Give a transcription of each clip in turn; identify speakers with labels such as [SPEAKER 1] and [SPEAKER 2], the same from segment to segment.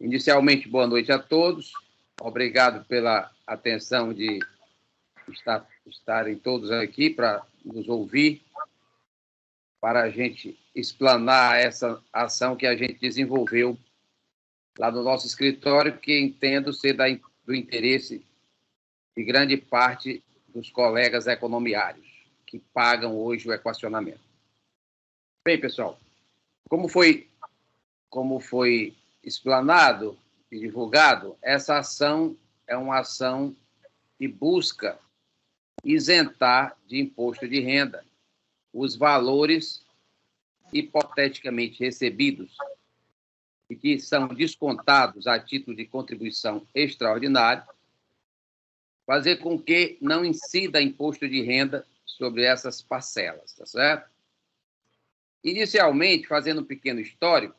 [SPEAKER 1] Inicialmente, boa noite a todos. Obrigado pela atenção de estarem todos aqui para nos ouvir, para a gente explanar essa ação que a gente desenvolveu lá no nosso escritório, que entendo ser do interesse de grande parte dos colegas economiários que pagam hoje o equacionamento. Bem, pessoal, como foi explanado e divulgado, essa ação é uma ação que busca isentar de imposto de renda os valores hipoteticamente recebidos e que são descontados a título de contribuição extraordinária, fazer com que não incida imposto de renda sobre essas parcelas, tá certo? Inicialmente, fazendo um pequeno histórico,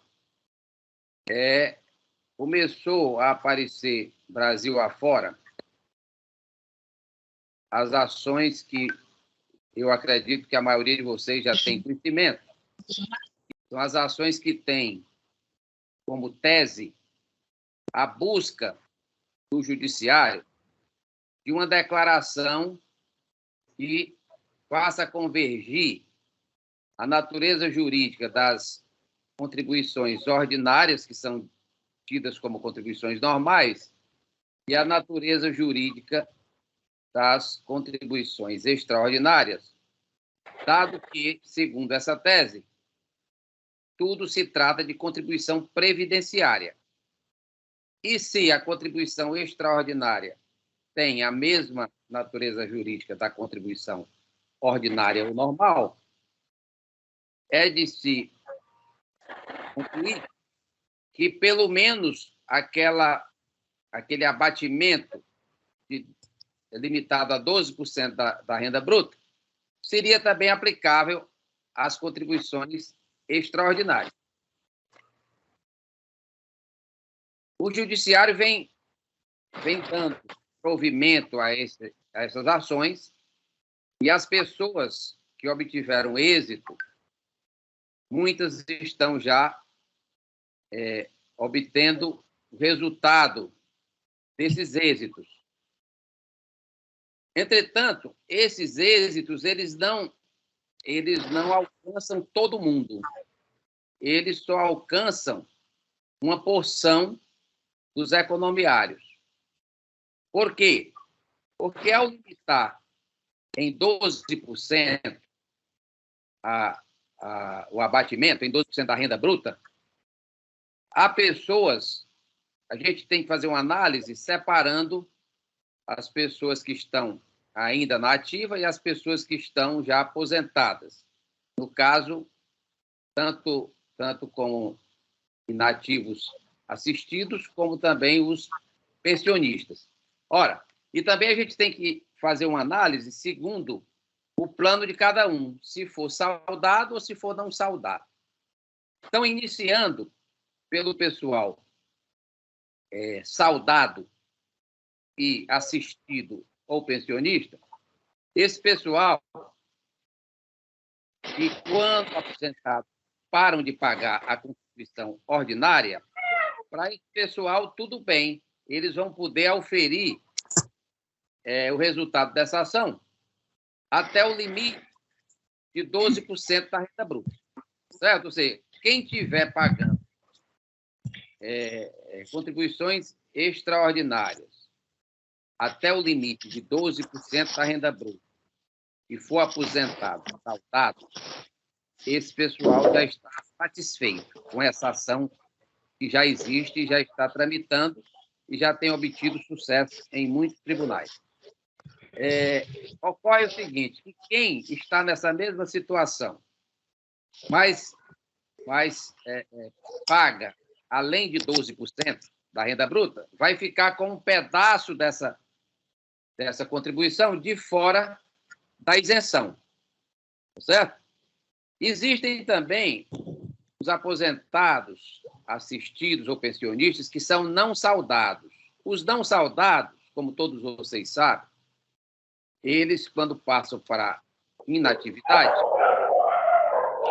[SPEAKER 1] começou a aparecer Brasil afora as ações que eu acredito que a maioria de vocês já tem conhecimento. São as ações que têm como tese a busca do judiciário de uma declaração que faça convergir a natureza jurídica das contribuições ordinárias, que são tidas como contribuições normais, e a natureza jurídica das contribuições extraordinárias, dado que, segundo essa tese, tudo se trata de contribuição previdenciária. E se a contribuição extraordinária tem a mesma natureza jurídica da contribuição ordinária ou normal, é de se concluir que, pelo menos, aquele abatimento limitado a 12% da renda bruta seria também aplicável às contribuições extraordinárias. O judiciário vem dando provimento a essas ações e as pessoas que obtiveram êxito, muitas estão já obtendo o resultado desses êxitos. Entretanto, esses êxitos, eles não alcançam todo mundo. Eles só alcançam uma porção dos economiários. Por quê? Porque ao limitar em 12% o abatimento, em 12% da renda bruta, há pessoas, a gente tem que fazer uma análise separando as pessoas que estão ainda na ativa e as pessoas que estão já aposentadas. No caso, tanto como inativos assistidos, como também os pensionistas. Ora, e também a gente tem que fazer uma análise segundo o plano de cada um, se for saudado ou se for não saudado. Então, iniciando pelo pessoal saudado e assistido ou pensionista, esse pessoal que, quando aposentados, param de pagar a contribuição ordinária, para esse pessoal, tudo bem, eles vão poder auferir o resultado dessa ação até o limite de 12% da renda bruta, certo? Ou seja, quem estiver pagando contribuições extraordinárias até o limite de 12% da renda bruta e for aposentado, saudado, esse pessoal já está satisfeito com essa ação que já existe e já está tramitando e já tem obtido sucesso em muitos tribunais. Ocorre o seguinte, que quem está nessa mesma situação, mas paga além de 12% da renda bruta, vai ficar com um pedaço dessa contribuição de fora da isenção, certo? Existem também os aposentados, assistidos ou pensionistas que são não saudados. Os não saudados, como todos vocês sabem, eles, quando passam para inatividade,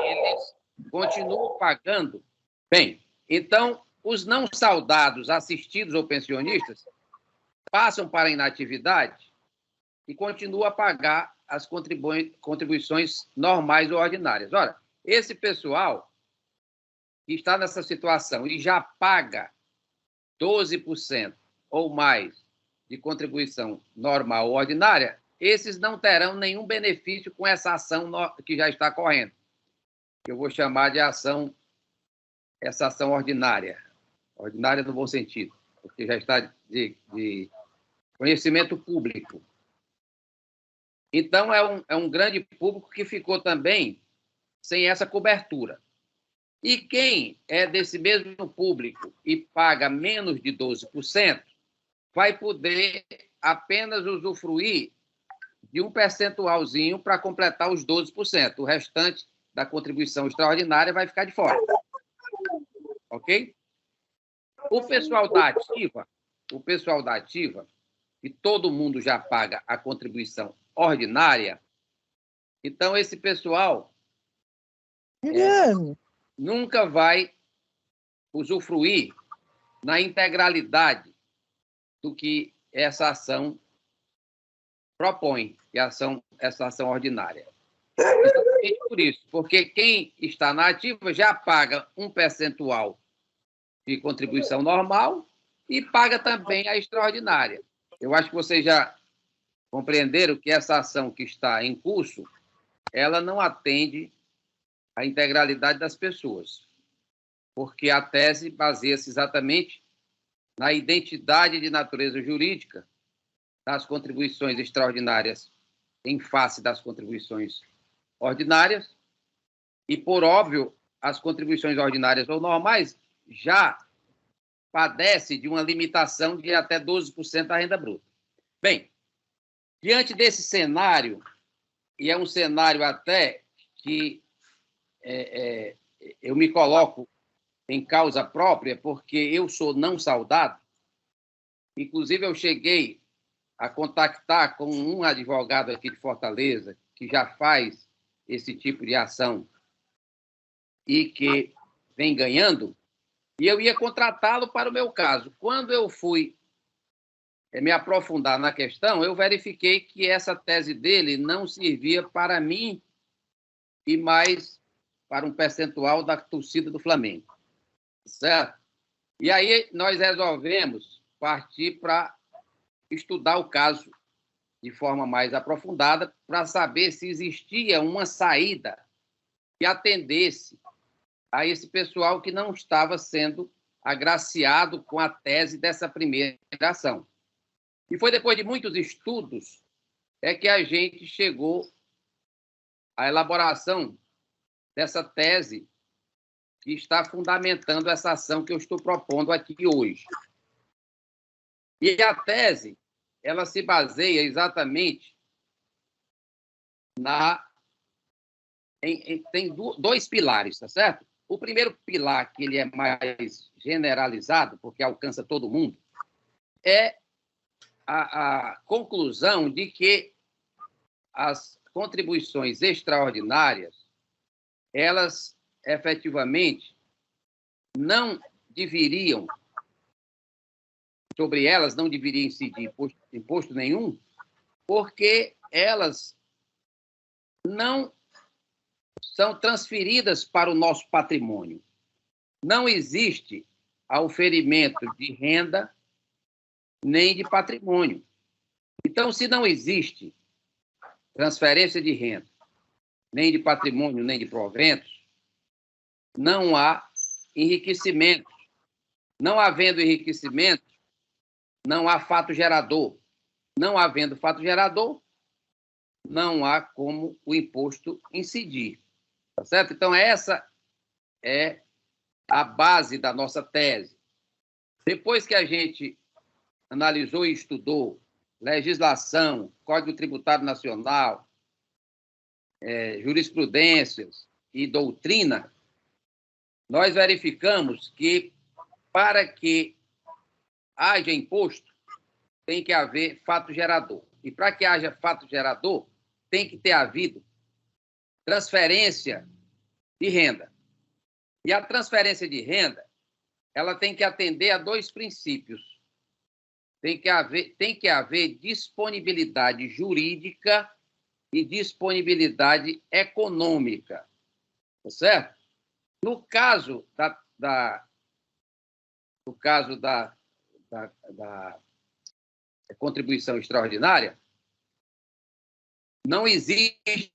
[SPEAKER 1] eles continuam pagando. Bem, então, os não saudados, assistidos ou pensionistas passam para a inatividade e continuam a pagar as contribuições normais ou ordinárias. Ora, esse pessoal que está nessa situação e já paga 12% ou mais de contribuição normal ou ordinária, esses não terão nenhum benefício com essa ação que já está correndo, que eu vou chamar de essa ação ordinária. Ordinária no bom sentido, porque já está de conhecimento público. Então, é um grande público que ficou também sem essa cobertura. E quem é desse mesmo público e paga menos de 12%, vai poder apenas usufruir de um percentualzinho para completar os 12%. O restante da contribuição extraordinária vai ficar de fora. Ok? O pessoal da ativa, que todo mundo já paga a contribuição ordinária, então esse pessoal nunca vai usufruir na integralidade do que essa ação propõe, que essa ação ordinária. Exatamente por isso, porque quem está na ativa já paga um percentual de contribuição normal e paga também a extraordinária. Eu acho que vocês já compreenderam que essa ação que está em curso, ela não atende à integralidade das pessoas, porque a tese baseia-se exatamente na identidade de natureza jurídica das contribuições extraordinárias em face das contribuições ordinárias, e, por óbvio, as contribuições ordinárias ou normais já padecem de uma limitação de até 12% da renda bruta. Bem, diante desse cenário, e é um cenário até que eu me coloco em causa própria, porque eu sou não saudado, inclusive eu cheguei a contactar com um advogado aqui de Fortaleza, que já faz esse tipo de ação e que vem ganhando, e eu ia contratá-lo para o meu caso. Quando eu fui me aprofundar na questão, eu verifiquei que essa tese dele não servia para mim e mais para um percentual da torcida do Flamengo. Certo? E aí nós resolvemos partir para estudar o caso de forma mais aprofundada para saber se existia uma saída que atendesse a esse pessoal que não estava sendo agraciado com a tese dessa primeira ação. E foi depois de muitos estudos que a gente chegou à elaboração dessa tese que está fundamentando essa ação que eu estou propondo aqui hoje. E a tese, ela se baseia exatamente tem dois pilares, tá certo? O primeiro pilar, que ele é mais generalizado, porque alcança todo mundo, é a conclusão de que as contribuições extraordinárias, elas efetivamente não deveriam, sobre elas não deveria incidir imposto nenhum, porque elas não são transferidas para o nosso patrimônio. Não existe auferimento de renda nem de patrimônio. Então, se não existe transferência de renda, nem de patrimônio, nem de proventos, não há enriquecimento. Não havendo enriquecimento, não há fato gerador. Não havendo fato gerador, não há como o imposto incidir. Tá certo? Então, essa é a base da nossa tese. Depois que a gente analisou e estudou legislação, Código Tributário Nacional, jurisprudências e doutrina, nós verificamos que, para que haja imposto, tem que haver fato gerador. E para que haja fato gerador, tem que ter havido transferência de renda. E a transferência de renda, ela tem que atender a dois princípios. Tem que haver disponibilidade jurídica e disponibilidade econômica, tá certo? No caso da contribuição extraordinária, não existe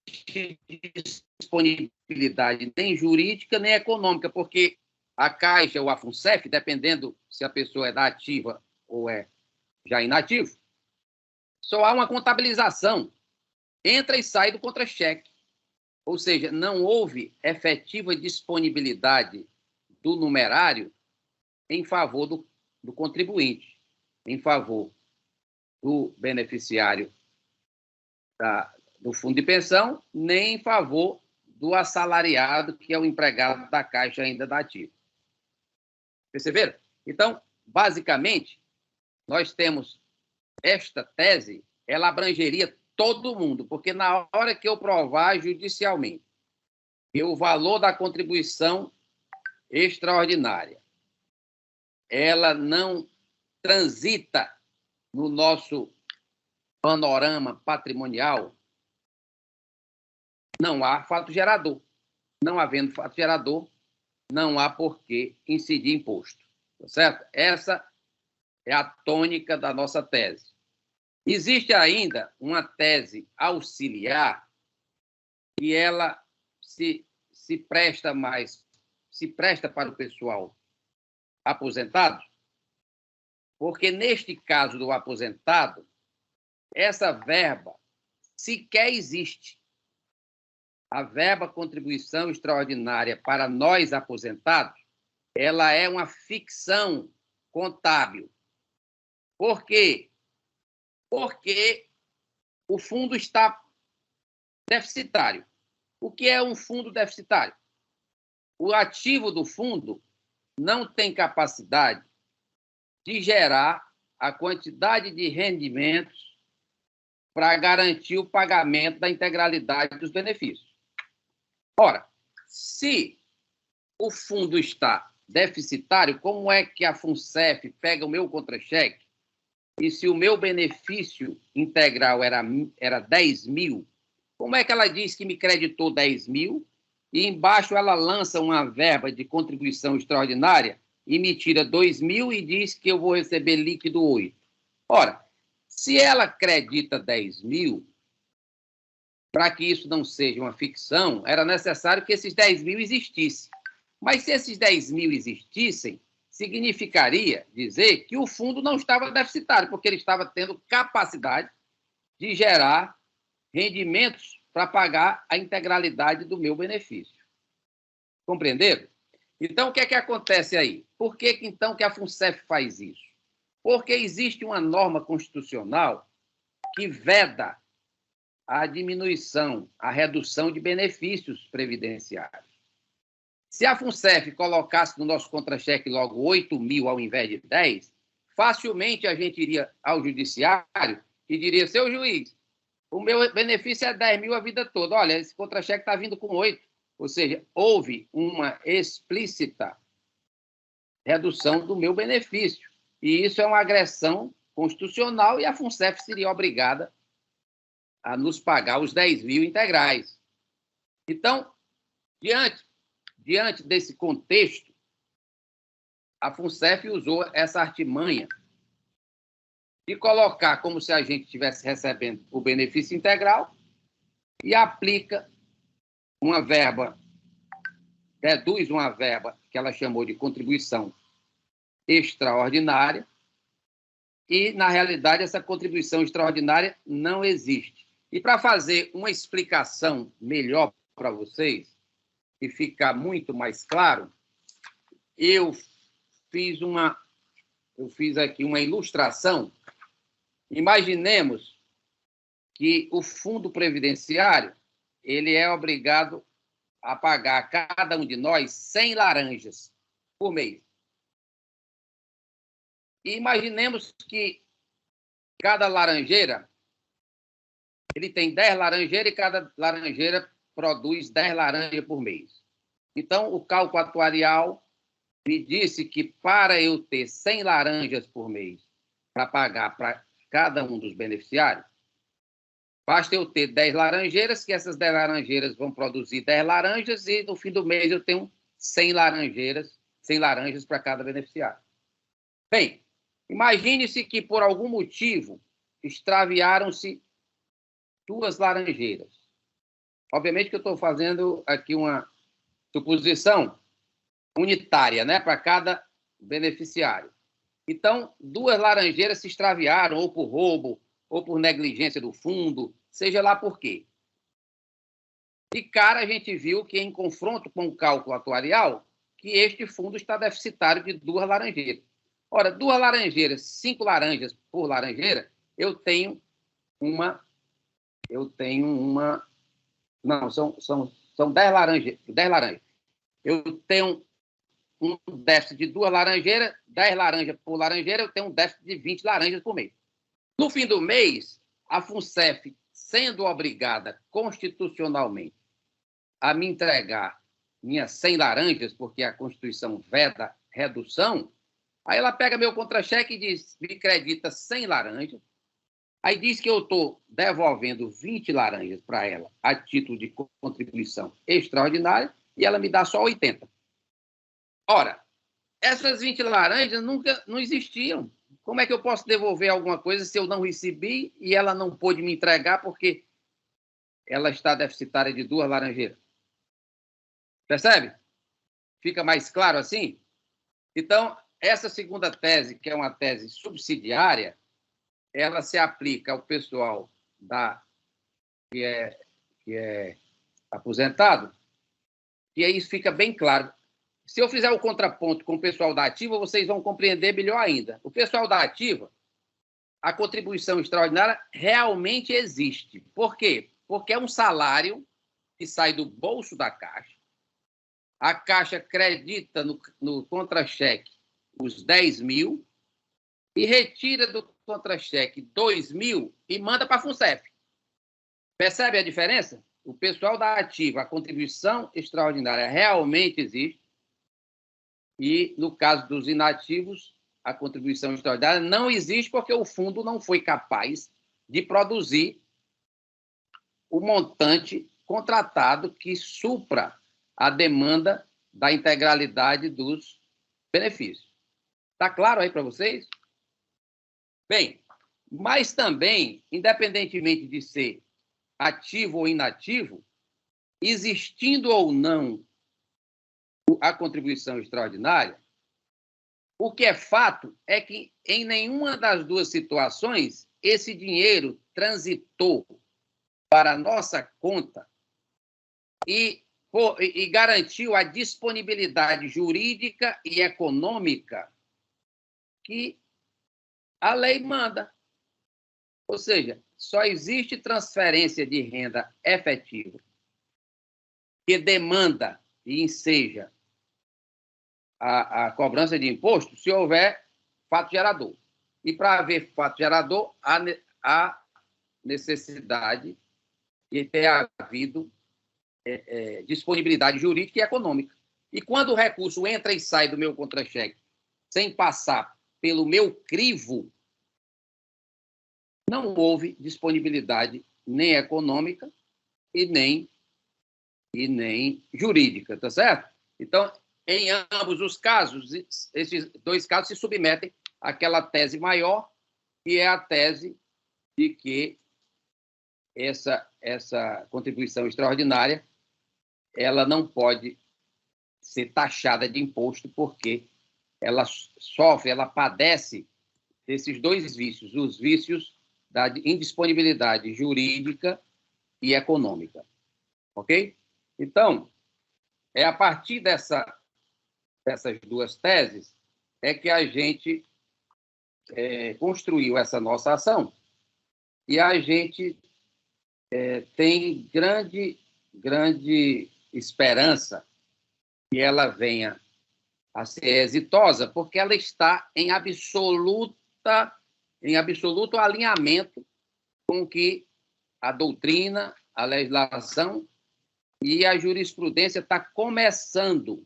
[SPEAKER 1] disponibilidade nem jurídica nem econômica, porque a Caixa ou a FUNCEF, dependendo se a pessoa é da ativa ou é já inativo, só há uma contabilização, entra e sai do contra-cheque. Ou seja, não houve efetiva disponibilidade do numerário em favor do contribuinte, em favor do beneficiário do fundo de pensão, nem em favor do assalariado, que é o empregado da Caixa ainda da ativa. Perceberam? Então, basicamente, nós temos esta tese, ela abrangeria todo mundo, porque na hora que eu provar judicialmente que o valor da contribuição extraordinária ela não transita no nosso panorama patrimonial, não há fato gerador. Não havendo fato gerador, não há por que incidir imposto. Tá certo? Essa é a tônica da nossa tese. Existe ainda uma tese auxiliar que ela se presta para o pessoal aposentado, porque neste caso do aposentado, essa verba sequer existe. A verba contribuição extraordinária para nós aposentados, ela é uma ficção contábil. Por quê? Porque o fundo está deficitário. O que é um fundo deficitário? O ativo do fundo não tem capacidade de gerar a quantidade de rendimentos para garantir o pagamento da integralidade dos benefícios. Ora, se o fundo está deficitário, como é que a FUNCEF pega o meu contra-cheque e se o meu benefício integral era 10 mil, como é que ela diz que me creditou 10 mil e embaixo ela lança uma verba de contribuição extraordinária e me tira 2 mil e diz que eu vou receber líquido 8? Ora, se ela acredita 10 mil, para que isso não seja uma ficção, era necessário que esses 10 mil existissem. Mas se esses 10 mil existissem, significaria dizer que o fundo não estava deficitário, porque ele estava tendo capacidade de gerar rendimentos para pagar a integralidade do meu benefício. Compreenderam? Então, o que é que acontece aí? Por que, então, que a FUNCEF faz isso? Porque existe uma norma constitucional que veda a diminuição, a redução de benefícios previdenciários. Se a FUNCEF colocasse no nosso contra-cheque logo 8 mil ao invés de 10, facilmente a gente iria ao judiciário e diria, seu juiz, o meu benefício é 10 mil a vida toda. Olha, esse contra-cheque está vindo com 8. Ou seja, houve uma explícita redução do meu benefício. E isso é uma agressão constitucional e a FUNCEF seria obrigada a nos pagar os 10 mil integrais. Então, diante desse contexto, a FUNCEF usou essa artimanha de colocar como se a gente estivesse recebendo o benefício integral e aplica uma verba, reduz uma verba que ela chamou de contribuição extraordinária e, na realidade, essa contribuição extraordinária não existe. E para fazer uma explicação melhor para vocês, e ficar muito mais claro, eu fiz aqui uma ilustração. Imaginemos que o fundo previdenciário ele é obrigado a pagar a cada um de nós 100 laranjas por mês. E imaginemos que cada laranjeira ele tem 10 laranjeiras e cada laranjeira produz 10 laranjas por mês. Então, o cálculo atuarial me disse que para eu ter 100 laranjas por mês para pagar para cada um dos beneficiários, basta eu ter 10 laranjeiras, que essas 10 laranjeiras vão produzir 10 laranjas e no fim do mês eu tenho 100 laranjas para cada beneficiário. Bem, imagine-se que por algum motivo extraviaram-se 2 laranjeiras. Obviamente que eu estou fazendo aqui uma suposição unitária, né, para cada beneficiário. Então, 2 laranjeiras se extraviaram, ou por roubo, ou por negligência do fundo, seja lá por quê. De cara, a gente viu que, em confronto com o cálculo atuarial, que este fundo está deficitário de 2 laranjeiras. Ora, 2 laranjeiras, 5 laranjas por laranjeira, eu tenho uma... Não, são 10 laranjas. 10 laranjas. Eu tenho um déficit de 2 laranjeiras, 10 laranjas por laranjeira, eu tenho um déficit de 20 laranjas por mês. No fim do mês, a FUNCEF, sendo obrigada constitucionalmente a me entregar minhas 100 laranjas, porque a Constituição veda redução, aí ela pega meu contra-cheque e diz, me acredita 100 laranjas, aí diz que eu estou devolvendo 20 laranjas para ela a título de contribuição extraordinária e ela me dá só 80. Ora, essas 20 laranjas nunca não existiam. Como é que eu posso devolver alguma coisa se eu não recebi e ela não pôde me entregar porque ela está deficitária de 2 laranjeiras? Percebe? Fica mais claro assim? Então, essa segunda tese, que é uma tese subsidiária, ela se aplica ao pessoal que é aposentado, e aí isso fica bem claro. Se eu fizer o contraponto com o pessoal da ativa, vocês vão compreender melhor ainda. O pessoal da ativa, a contribuição extraordinária realmente existe. Por quê? Porque é um salário que sai do bolso da Caixa. A Caixa acredita no contra-cheque os 10 mil e retira do contra-cheque 2 mil e manda para a FUNCEF. Percebe a diferença? O pessoal da ativa, a contribuição extraordinária realmente existe. E, no caso dos inativos, a contribuição extraordinária não existe porque o fundo não foi capaz de produzir o montante contratado que supra a demanda da integralidade dos benefícios. Está claro aí para vocês? Bem, mas também, independentemente de ser ativo ou inativo, existindo ou não a contribuição extraordinária, o que é fato é que em nenhuma das duas situações esse dinheiro transitou para a nossa conta e garantiu a disponibilidade jurídica e econômica que a lei manda. Ou seja, só existe transferência de renda efetiva que demanda e enseja a cobrança de imposto se houver fato gerador. E para haver fato gerador, há necessidade de ter havido disponibilidade jurídica e econômica. E quando o recurso entra e sai do meu contra-cheque sem passar pelo meu crivo, não houve disponibilidade nem econômica e nem jurídica, tá certo? Então, em ambos os casos, esses 2 casos se submetem àquela tese maior, que é a tese de que essa contribuição extraordinária ela não pode ser taxada de imposto porque ela sofre, ela padece desses 2 vícios, os vícios da indisponibilidade jurídica e econômica. Ok? Então, é a partir dessas 2 teses é que a gente construiu essa nossa ação e a gente tem grande esperança que ela venha a ser exitosa, porque ela está em absoluto alinhamento com que a doutrina, a legislação e a jurisprudência está começando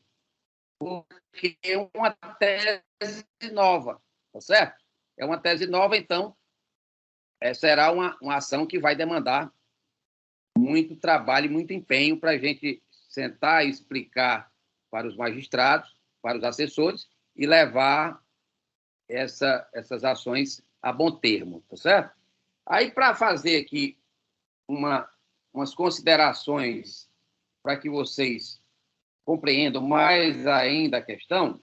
[SPEAKER 1] porque é uma tese nova, tá certo? É uma tese nova, então será uma ação que vai demandar muito trabalho e muito empenho para a gente sentar e explicar para os magistrados, para os assessores e levar essas ações a bom termo, tá certo? Aí, para fazer aqui umas considerações para que vocês compreendam mais ainda a questão,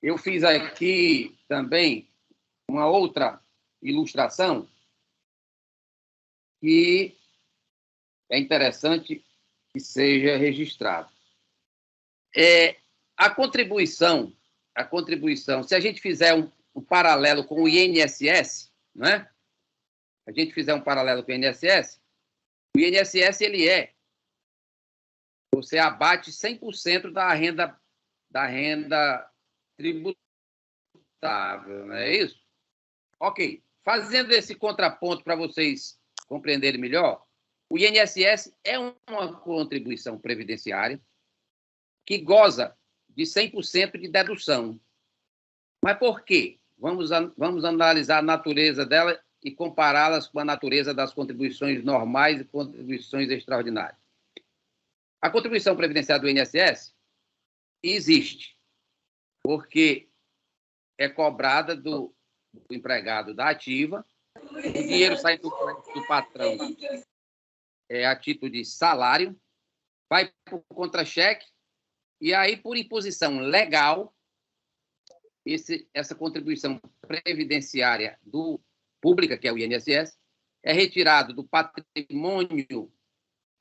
[SPEAKER 1] eu fiz aqui também uma outra ilustração que é interessante que seja registrado. A contribuição, se a gente fizer um paralelo com o INSS, não é? A gente fizer um paralelo com o INSS ele você abate 100% da renda tributável, não é isso? Ok. Fazendo esse contraponto para vocês compreenderem melhor, o INSS é uma contribuição previdenciária que goza de 100% de dedução. Mas por quê? Vamos analisar a natureza dela e compará-las com a natureza das contribuições normais e contribuições extraordinárias. A contribuição previdenciária do INSS existe, porque é cobrada do empregado da ativa, o dinheiro sai do patrão a título de salário, vai para o contra-cheque, e aí, por imposição legal, essa contribuição previdenciária pública, que é o INSS, é retirado do patrimônio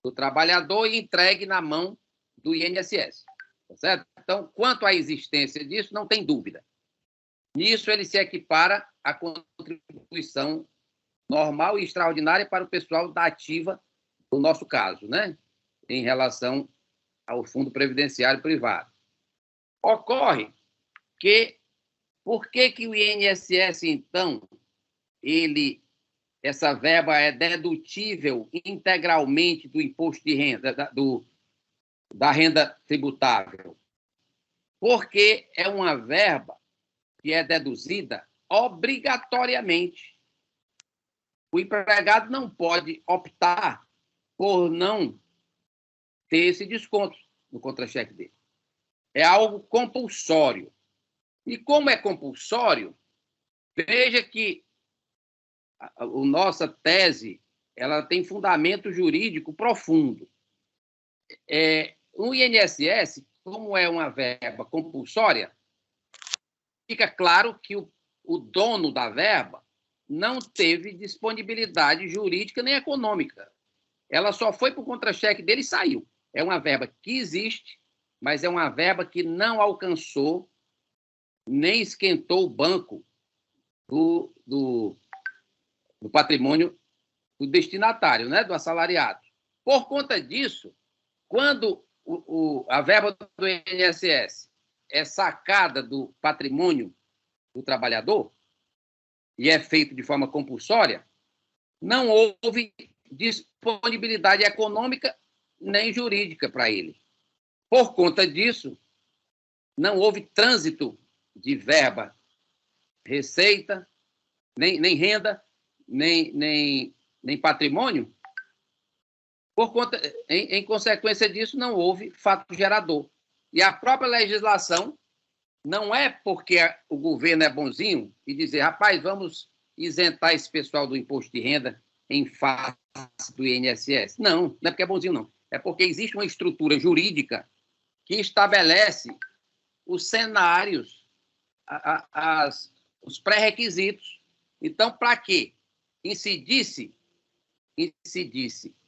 [SPEAKER 1] do trabalhador e entregue na mão do INSS. Tá certo? Então, quanto à existência disso, não tem dúvida. Nisso, ele se equipara à contribuição normal e extraordinária para o pessoal da ativa, no nosso caso, né? Em relação ao Fundo Previdenciário Privado. Ocorre que, por que o INSS, então, essa verba é dedutível integralmente do imposto de renda, da renda tributável? Porque é uma verba que é deduzida obrigatoriamente. O empregado não pode optar por não ter esse desconto no contra-cheque dele. É algo compulsório. E como é compulsório, veja que a nossa tese ela tem fundamento jurídico profundo. O INSS, como é uma verba compulsória, fica claro que o dono da verba não teve disponibilidade jurídica nem econômica. Ela só foi para o contra-cheque dele e saiu. É uma verba que existe, mas é uma verba que não alcançou nem esquentou o banco do patrimônio do destinatário, né, do assalariado. Por conta disso, quando a verba do INSS é sacada do patrimônio do trabalhador e é feito de forma compulsória, não houve disponibilidade econômica nem jurídica para ele. Por conta disso, não houve trânsito de verba, receita, nem renda, nem patrimônio. Em consequência disso, não houve fato gerador. E a própria legislação não é porque o governo é bonzinho e dizer, rapaz, vamos isentar esse pessoal do imposto de renda em face do INSS. Não é porque é bonzinho, não. É porque existe uma estrutura jurídica que estabelece os cenários, os pré-requisitos. Então, para que incidisse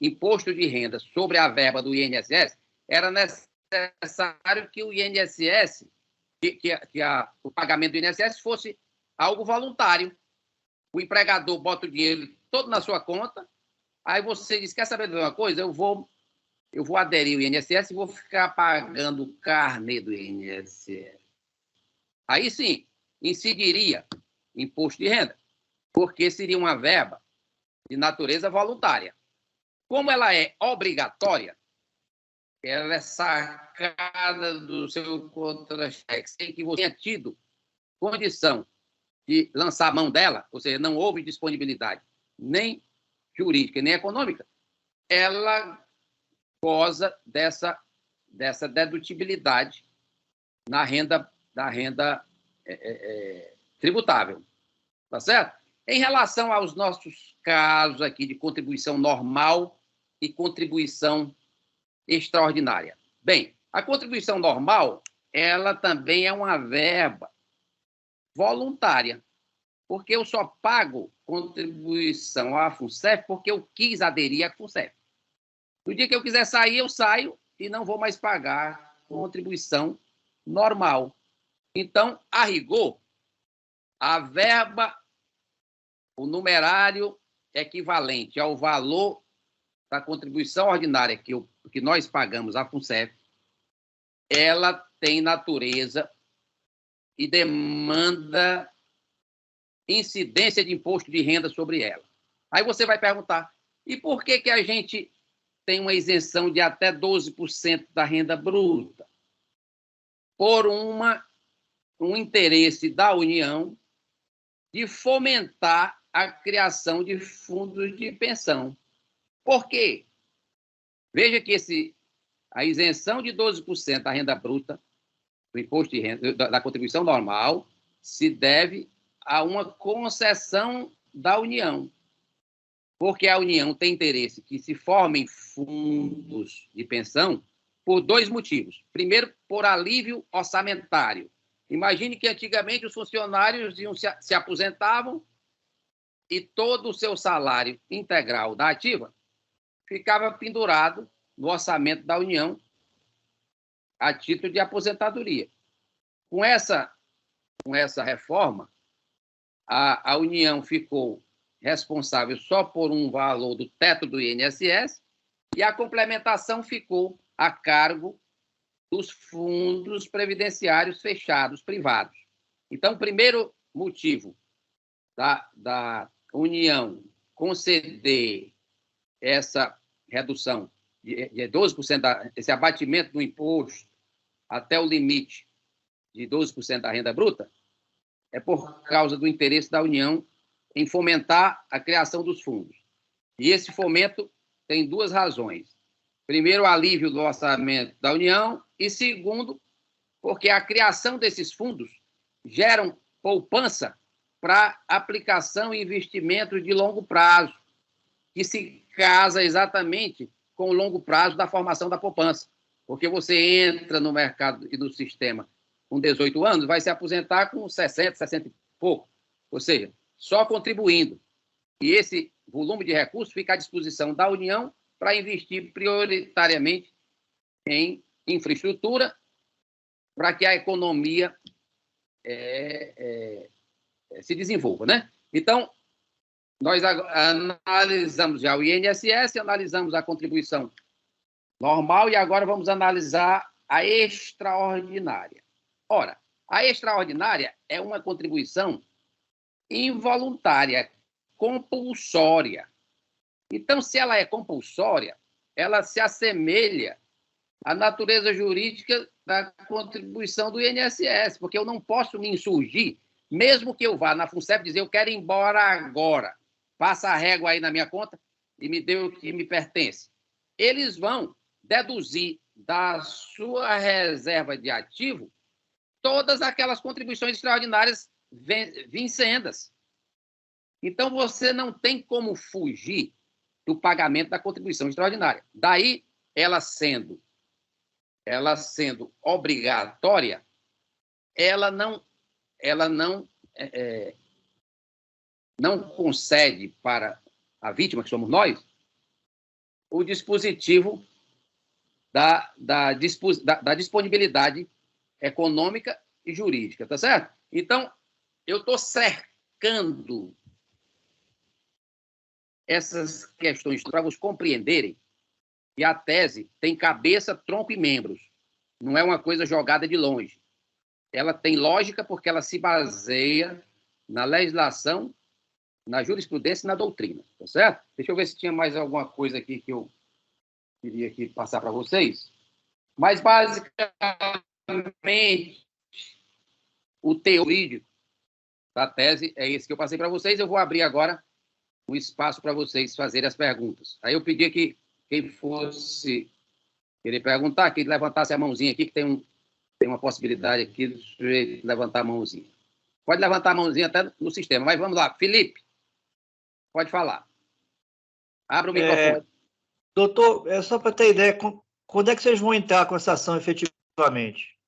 [SPEAKER 1] imposto de renda sobre a verba do INSS, era necessário que o INSS, o pagamento do INSS fosse algo voluntário. O empregador bota o dinheiro todo na sua conta, aí você diz, quer saber de uma coisa? Eu vou aderir ao INSS e vou ficar pagando o carnê do INSS. Aí sim, incidiria imposto de renda, porque seria uma verba de natureza voluntária. Como ela é obrigatória, ela é sacada do seu contra-cheque, sem que você tenha tido condição de lançar a mão dela, ou seja, não houve disponibilidade nem jurídica nem econômica, ela goza dessa dedutibilidade da renda tributável. Tá certo? Em relação aos nossos casos aqui de contribuição normal e contribuição extraordinária. Bem, a contribuição normal, ela também é uma verba voluntária, porque eu só pago contribuição à FUNCEF porque eu quis aderir à FUNCEF. No dia que eu quiser sair, eu saio e não vou mais pagar contribuição normal. Então, a rigor, a verba, o numerário equivalente ao valor da contribuição ordinária que nós pagamos à FUNCEF, ela tem natureza e demanda incidência de imposto de renda sobre ela. Aí você vai perguntar, e por que a gente tem uma isenção de até 12% da renda bruta? Por um interesse da União de fomentar a criação de fundos de pensão. Por quê? Veja que a isenção de 12% da renda bruta, do imposto de renda, da contribuição normal, se deve a uma concessão da União. Porque a União tem interesse que se formem fundos de pensão por dois motivos. Primeiro, por alívio orçamentário. Imagine que antigamente os funcionários se aposentavam e todo o seu salário integral da ativa ficava pendurado no orçamento da União a título de aposentadoria. Com essa reforma, a União ficou responsável só por um valor do teto do INSS e a complementação ficou a cargo dos fundos previdenciários fechados, privados. Então, o primeiro motivo da União conceder essa redução de 12%, esse abatimento do imposto até o limite de 12% da renda bruta, é por causa do interesse da União em fomentar a criação dos fundos. E esse fomento tem duas razões. Primeiro, o alívio do orçamento da União e, segundo, porque a criação desses fundos geram poupança para aplicação e investimentos de longo prazo, que se casa exatamente com o longo prazo da formação da poupança. Porque você entra no mercado e no sistema com 18 anos, vai se aposentar com 60, 60 e pouco. Ou seja, só contribuindo. E esse volume de recursos fica à disposição da União para investir prioritariamente em infraestrutura para que a economia se desenvolva, né? Então, nós analisamos já o INSS, analisamos a contribuição normal e agora vamos analisar a extraordinária. Ora, a extraordinária é uma contribuição involuntária, compulsória. Então, se ela é compulsória, ela se assemelha à natureza jurídica da contribuição do INSS, porque eu não posso me insurgir, mesmo que eu vá na FUNCEF dizer eu quero ir embora agora, passa a régua aí na minha conta e me dê o que me pertence. Eles vão deduzir da sua reserva de ativo todas aquelas contribuições extraordinárias vincendas. Então, você não tem como fugir do pagamento da contribuição extraordinária. Daí, ela sendo obrigatória, ela não concede para a vítima, que somos nós, o dispositivo da disponibilidade econômica e jurídica, tá certo? Então, eu estou cercando essas questões para vocês compreenderem que a tese tem cabeça, tronco e membros. Não é uma coisa jogada de longe. Ela tem lógica porque ela se baseia na legislação, na jurisprudência e na doutrina, tá certo? Deixa eu ver se tinha mais alguma coisa aqui que eu queria aqui passar para vocês. Mas, basicamente, o teor da tese é esse que eu passei para vocês. Eu vou abrir agora um espaço para vocês fazerem as perguntas. Aí eu pedi que quem fosse querer perguntar, que levantasse a mãozinha aqui, que tem uma possibilidade aqui de levantar a mãozinha. Pode levantar a mãozinha até no sistema, mas vamos lá. Felipe, pode falar. Abra o microfone.
[SPEAKER 2] Doutor, é só para ter ideia, quando é que vocês vão entrar com essa ação efetivamente?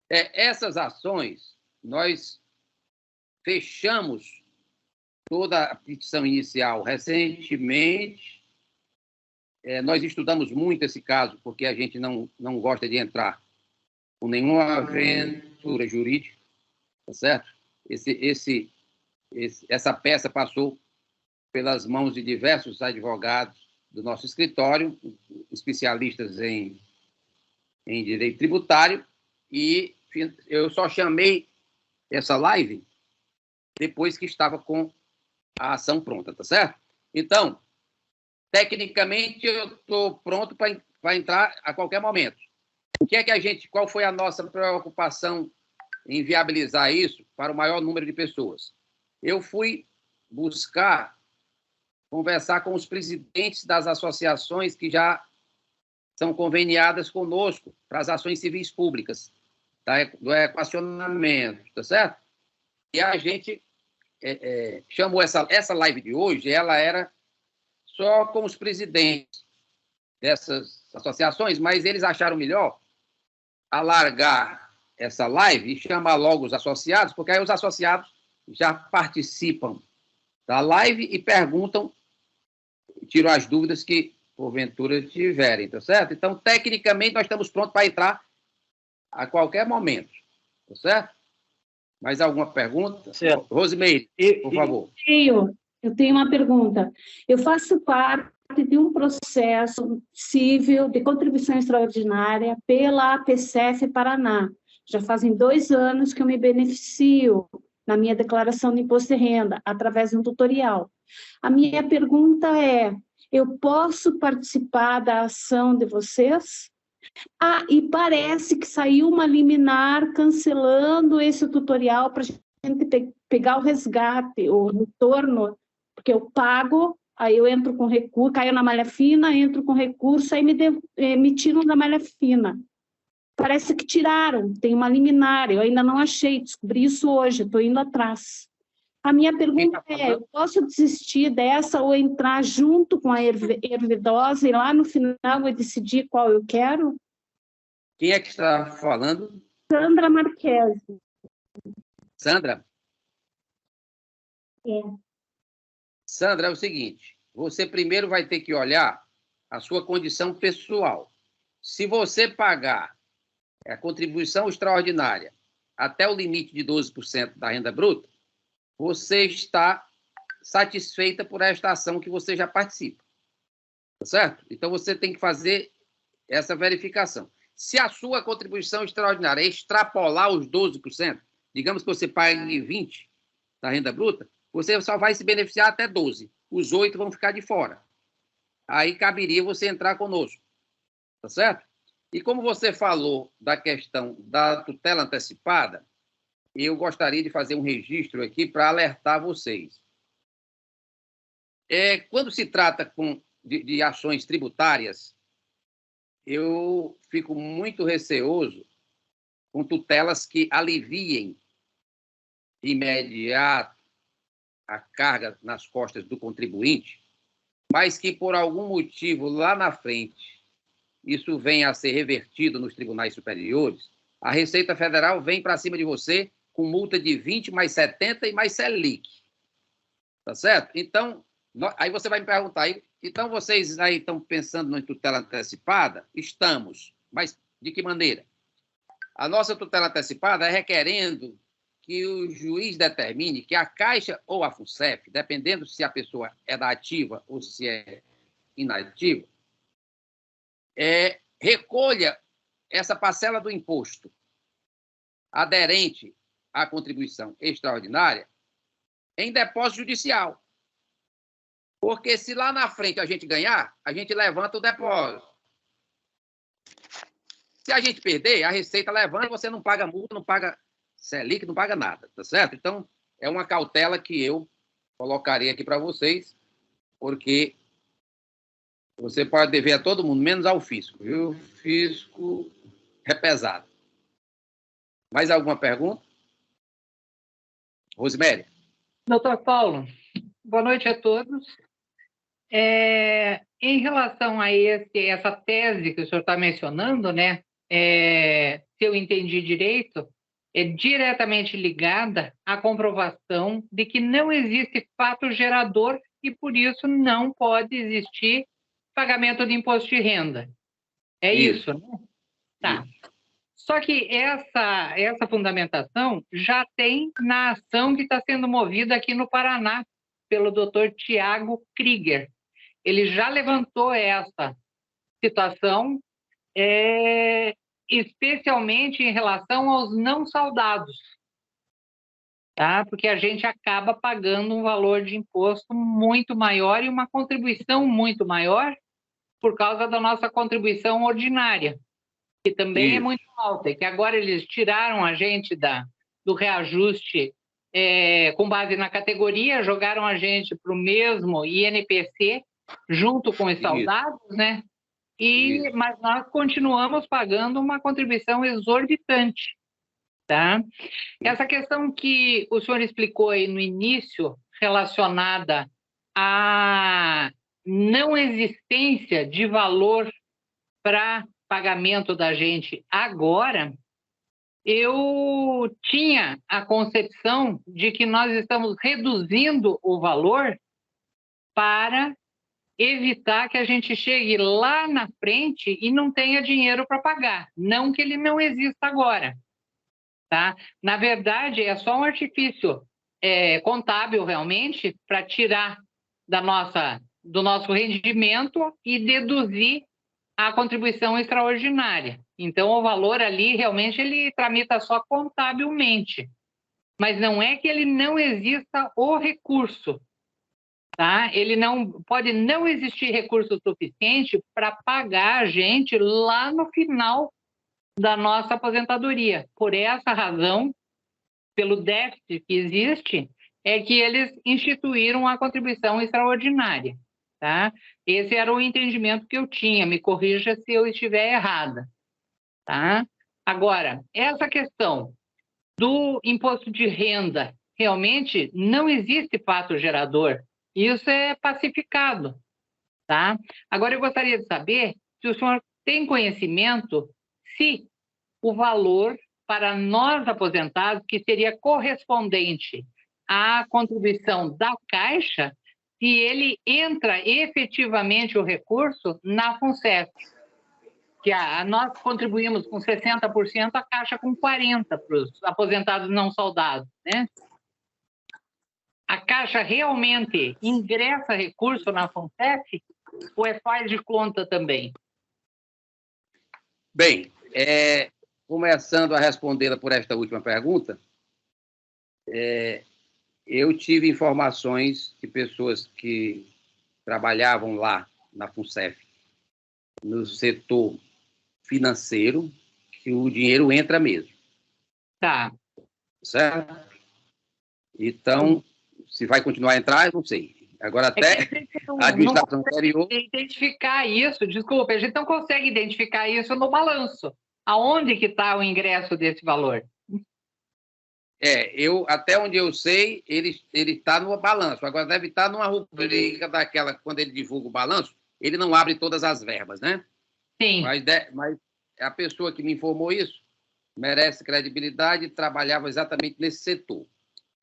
[SPEAKER 1] Essas ações, nós fechamos toda a petição inicial recentemente. Nós estudamos muito esse caso, porque a gente não gosta de entrar com nenhuma aventura jurídica, tá certo? Essa peça passou pelas mãos de diversos advogados do nosso escritório, especialistas em direito tributário, e eu só chamei essa live depois que estava com a ação pronta, tá certo? Então, tecnicamente, eu estou pronto para entrar a qualquer momento. Qual foi a nossa preocupação em viabilizar isso para o maior número de pessoas? Eu fui buscar conversar com os presidentes das associações que já são conveniadas conosco para as ações civis públicas, do equacionamento, tá certo? E a gente chamou essa live de hoje, ela era só com os presidentes dessas associações, mas eles acharam melhor alargar essa live e chamar logo os associados, porque aí os associados já participam da live e perguntam, tiram as dúvidas que porventura tiverem, tá certo? Então, tecnicamente, nós estamos prontos para entrar a qualquer momento, tá certo? Mais alguma pergunta?
[SPEAKER 2] Certo.
[SPEAKER 1] Rosimeire, por favor.
[SPEAKER 3] Eu tenho uma pergunta. Eu faço parte de um processo civil de contribuição extraordinária pela APCF Paraná. Já fazem 2 anos que eu me beneficio na minha declaração de imposto de renda, através de um tutorial. A minha pergunta é, eu posso participar da ação de vocês? E parece que saiu uma liminar cancelando esse tutorial para a gente pegar o resgate, o retorno, porque eu pago, aí eu entro com recurso, caio na malha fina, entro com recurso, aí me tiram da malha fina. Parece que tiraram, tem uma liminar, eu ainda não achei, descobri isso hoje, estou indo atrás. A minha pergunta é, eu posso desistir dessa ou entrar junto com a Ervidose e lá no final eu decidir qual eu quero?
[SPEAKER 1] Quem é que está falando?
[SPEAKER 3] Sandra Marques.
[SPEAKER 1] Sandra?
[SPEAKER 3] É.
[SPEAKER 1] Sandra, é o seguinte, você primeiro vai ter que olhar a sua condição pessoal. Se você pagar a contribuição extraordinária até o limite de 12% da renda bruta, você está satisfeita por esta ação que você já participa. Tá certo? Então, você tem que fazer essa verificação. Se a sua contribuição extraordinária extrapolar os 12%, digamos que você pague 20% da renda bruta, você só vai se beneficiar até 12%. Os 8% vão ficar de fora. Aí caberia você entrar conosco. Tá certo? E como você falou da questão da tutela antecipada, eu gostaria de fazer um registro aqui para alertar vocês. Quando se trata de ações tributárias, eu fico muito receoso com tutelas que aliviem de imediato a carga nas costas do contribuinte, mas que, por algum motivo, lá na frente, isso venha a ser revertido nos tribunais superiores, a Receita Federal vem para cima de você com multa de 20, mais 70 e mais Selic. Tá certo? Então, aí você vai me perguntar, então vocês aí estão pensando em tutela antecipada? Estamos. Mas de que maneira? A nossa tutela antecipada é requerendo que o juiz determine que a Caixa ou a FUNCEF, dependendo se a pessoa é da ativa ou se é inativa, recolha essa parcela do imposto aderente à contribuição extraordinária em depósito judicial. Porque se lá na frente a gente ganhar, a gente levanta o depósito. Se a gente perder, a Receita levanta, você não paga multa, não paga Selic, não paga nada, tá certo? Então, é uma cautela que eu colocarei aqui para vocês, porque você pode dever a todo mundo, menos ao fisco, viu? O fisco é pesado. Mais alguma pergunta? Rosemary?
[SPEAKER 4] Doutor Paulo, boa noite a todos. Em relação a essa tese que o senhor está mencionando, né, se eu entendi direito, é diretamente ligada à comprovação de que não existe fato gerador e, por isso, não pode existir pagamento de imposto de renda. É isso, né? Tá. Só que essa fundamentação já tem na ação que está sendo movida aqui no Paraná pelo doutor Tiago Krieger. Ele já levantou essa situação, especialmente em relação aos não saldados, tá? Porque a gente acaba pagando um valor de imposto muito maior e uma contribuição muito maior por causa da nossa contribuição ordinária, que também é muito alta, e que agora eles tiraram a gente do reajuste com base na categoria, jogaram a gente para o mesmo INPC, junto com os saldados, né? Mas nós continuamos pagando uma contribuição exorbitante, tá? Essa questão que o senhor explicou aí no início, relacionada à não existência de valor para pagamento da gente agora, eu tinha a concepção de que nós estamos reduzindo o valor para evitar que a gente chegue lá na frente e não tenha dinheiro para pagar. Não que ele não exista agora, tá? Na verdade, é só um artifício contábil, realmente, para tirar do nosso rendimento e deduzir a contribuição extraordinária. Então, o valor ali, realmente, ele tramita só contabilmente. Mas não é que ele não exista o recurso, tá? Ele pode não existir recurso suficiente para pagar a gente lá no final da nossa aposentadoria. Por essa razão, pelo déficit que existe, é que eles instituíram a contribuição extraordinária, tá? Esse era o entendimento que eu tinha, me corrija se eu estiver errada, tá? Agora, essa questão do imposto de renda, realmente não existe fato gerador, isso é pacificado, tá? Agora, eu gostaria de saber se o senhor tem conhecimento se o valor para nós aposentados, que seria correspondente à contribuição da Caixa, se ele entra efetivamente o recurso na FUNCEF, que nós contribuímos com 60%, a Caixa com 40% para os aposentados não saudados, né? A Caixa realmente ingressa recurso na FUNCEF ou faz de conta também?
[SPEAKER 1] Bem, começando a respondê-la por esta última pergunta, eu tive informações de pessoas que trabalhavam lá na FUNCEF, no setor financeiro, que o dinheiro entra mesmo.
[SPEAKER 4] Tá.
[SPEAKER 1] Certo? Então, se vai continuar a entrar, eu não sei. Agora, até a administração anterior...
[SPEAKER 4] Identificar isso, desculpa, a gente não consegue identificar isso no balanço. Aonde que está o ingresso desse valor?
[SPEAKER 1] Até onde eu sei, ele está no balanço. Agora, deve estar numa rubrica daquela, quando ele divulga o balanço, ele não abre todas as verbas, né?
[SPEAKER 4] Sim.
[SPEAKER 1] Mas a pessoa que me informou isso merece credibilidade e trabalhava exatamente nesse setor.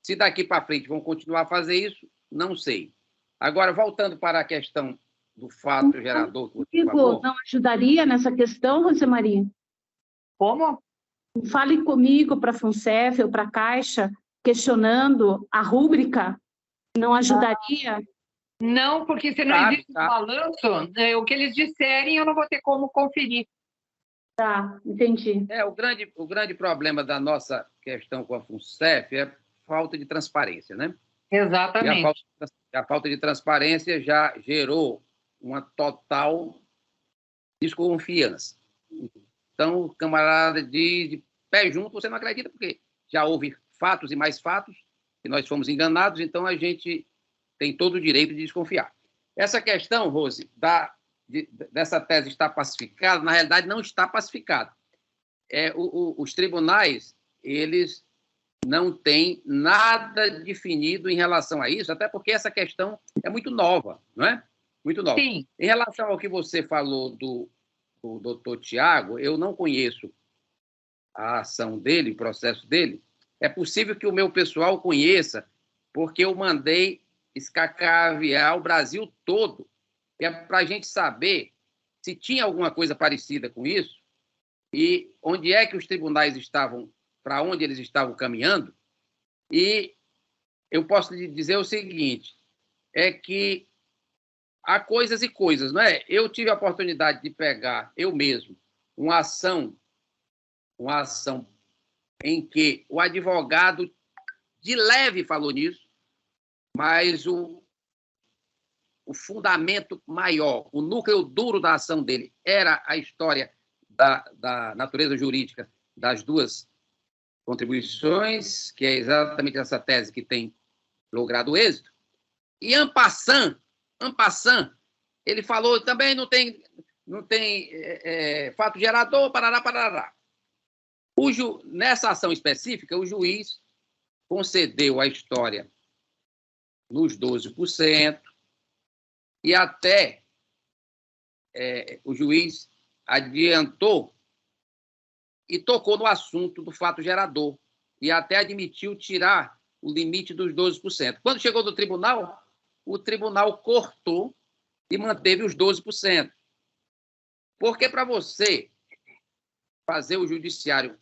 [SPEAKER 1] Se daqui para frente vão continuar a fazer isso, não sei. Agora, voltando para a questão do fato gerador que você falou...
[SPEAKER 3] Não ajudaria nessa questão, Rosemaria?
[SPEAKER 4] Como?
[SPEAKER 3] Fale comigo para a FUNCEF ou para a Caixa, questionando a rúbrica. Não ajudaria?
[SPEAKER 4] Não, porque se não existe balanço, o que eles disserem eu não vou ter como conferir.
[SPEAKER 3] Tá, entendi.
[SPEAKER 1] O grande problema da nossa questão com a FUNCEF é a falta de transparência, né?
[SPEAKER 4] Exatamente.
[SPEAKER 1] E a falta de transparência já gerou uma total desconfiança. Então, camarada de pé junto, você não acredita, porque já houve fatos e mais fatos, que nós fomos enganados, então a gente tem todo o direito de desconfiar. Essa questão, Rose, dessa tese estar pacificada, na realidade não está pacificada. Os tribunais, eles não têm nada definido em relação a isso, até porque essa questão é muito nova, não é? Muito nova.
[SPEAKER 4] Sim.
[SPEAKER 1] Em relação ao que você falou do doutor Tiago, eu não conheço a ação dele, o processo dele. É possível que o meu pessoal conheça, porque eu mandei escacaviar o Brasil todo, para a gente saber se tinha alguma coisa parecida com isso e onde é que os tribunais estavam, para onde eles estavam caminhando. E eu posso lhe dizer o seguinte, é que há coisas e coisas, não é? Eu tive a oportunidade de pegar, eu mesmo, uma ação em que o advogado de leve falou nisso, mas o fundamento maior, o núcleo duro da ação dele era a história da natureza jurídica das duas contribuições, que é exatamente essa tese que tem logrado êxito. E en passant, ele falou também não tem fato gerador, parará. Nessa ação específica, o juiz concedeu a história nos 12% e até o juiz adiantou e tocou no assunto do fato gerador e até admitiu tirar o limite dos 12%. Quando chegou do tribunal, o tribunal cortou e manteve os 12%. Porque para você fazer o judiciário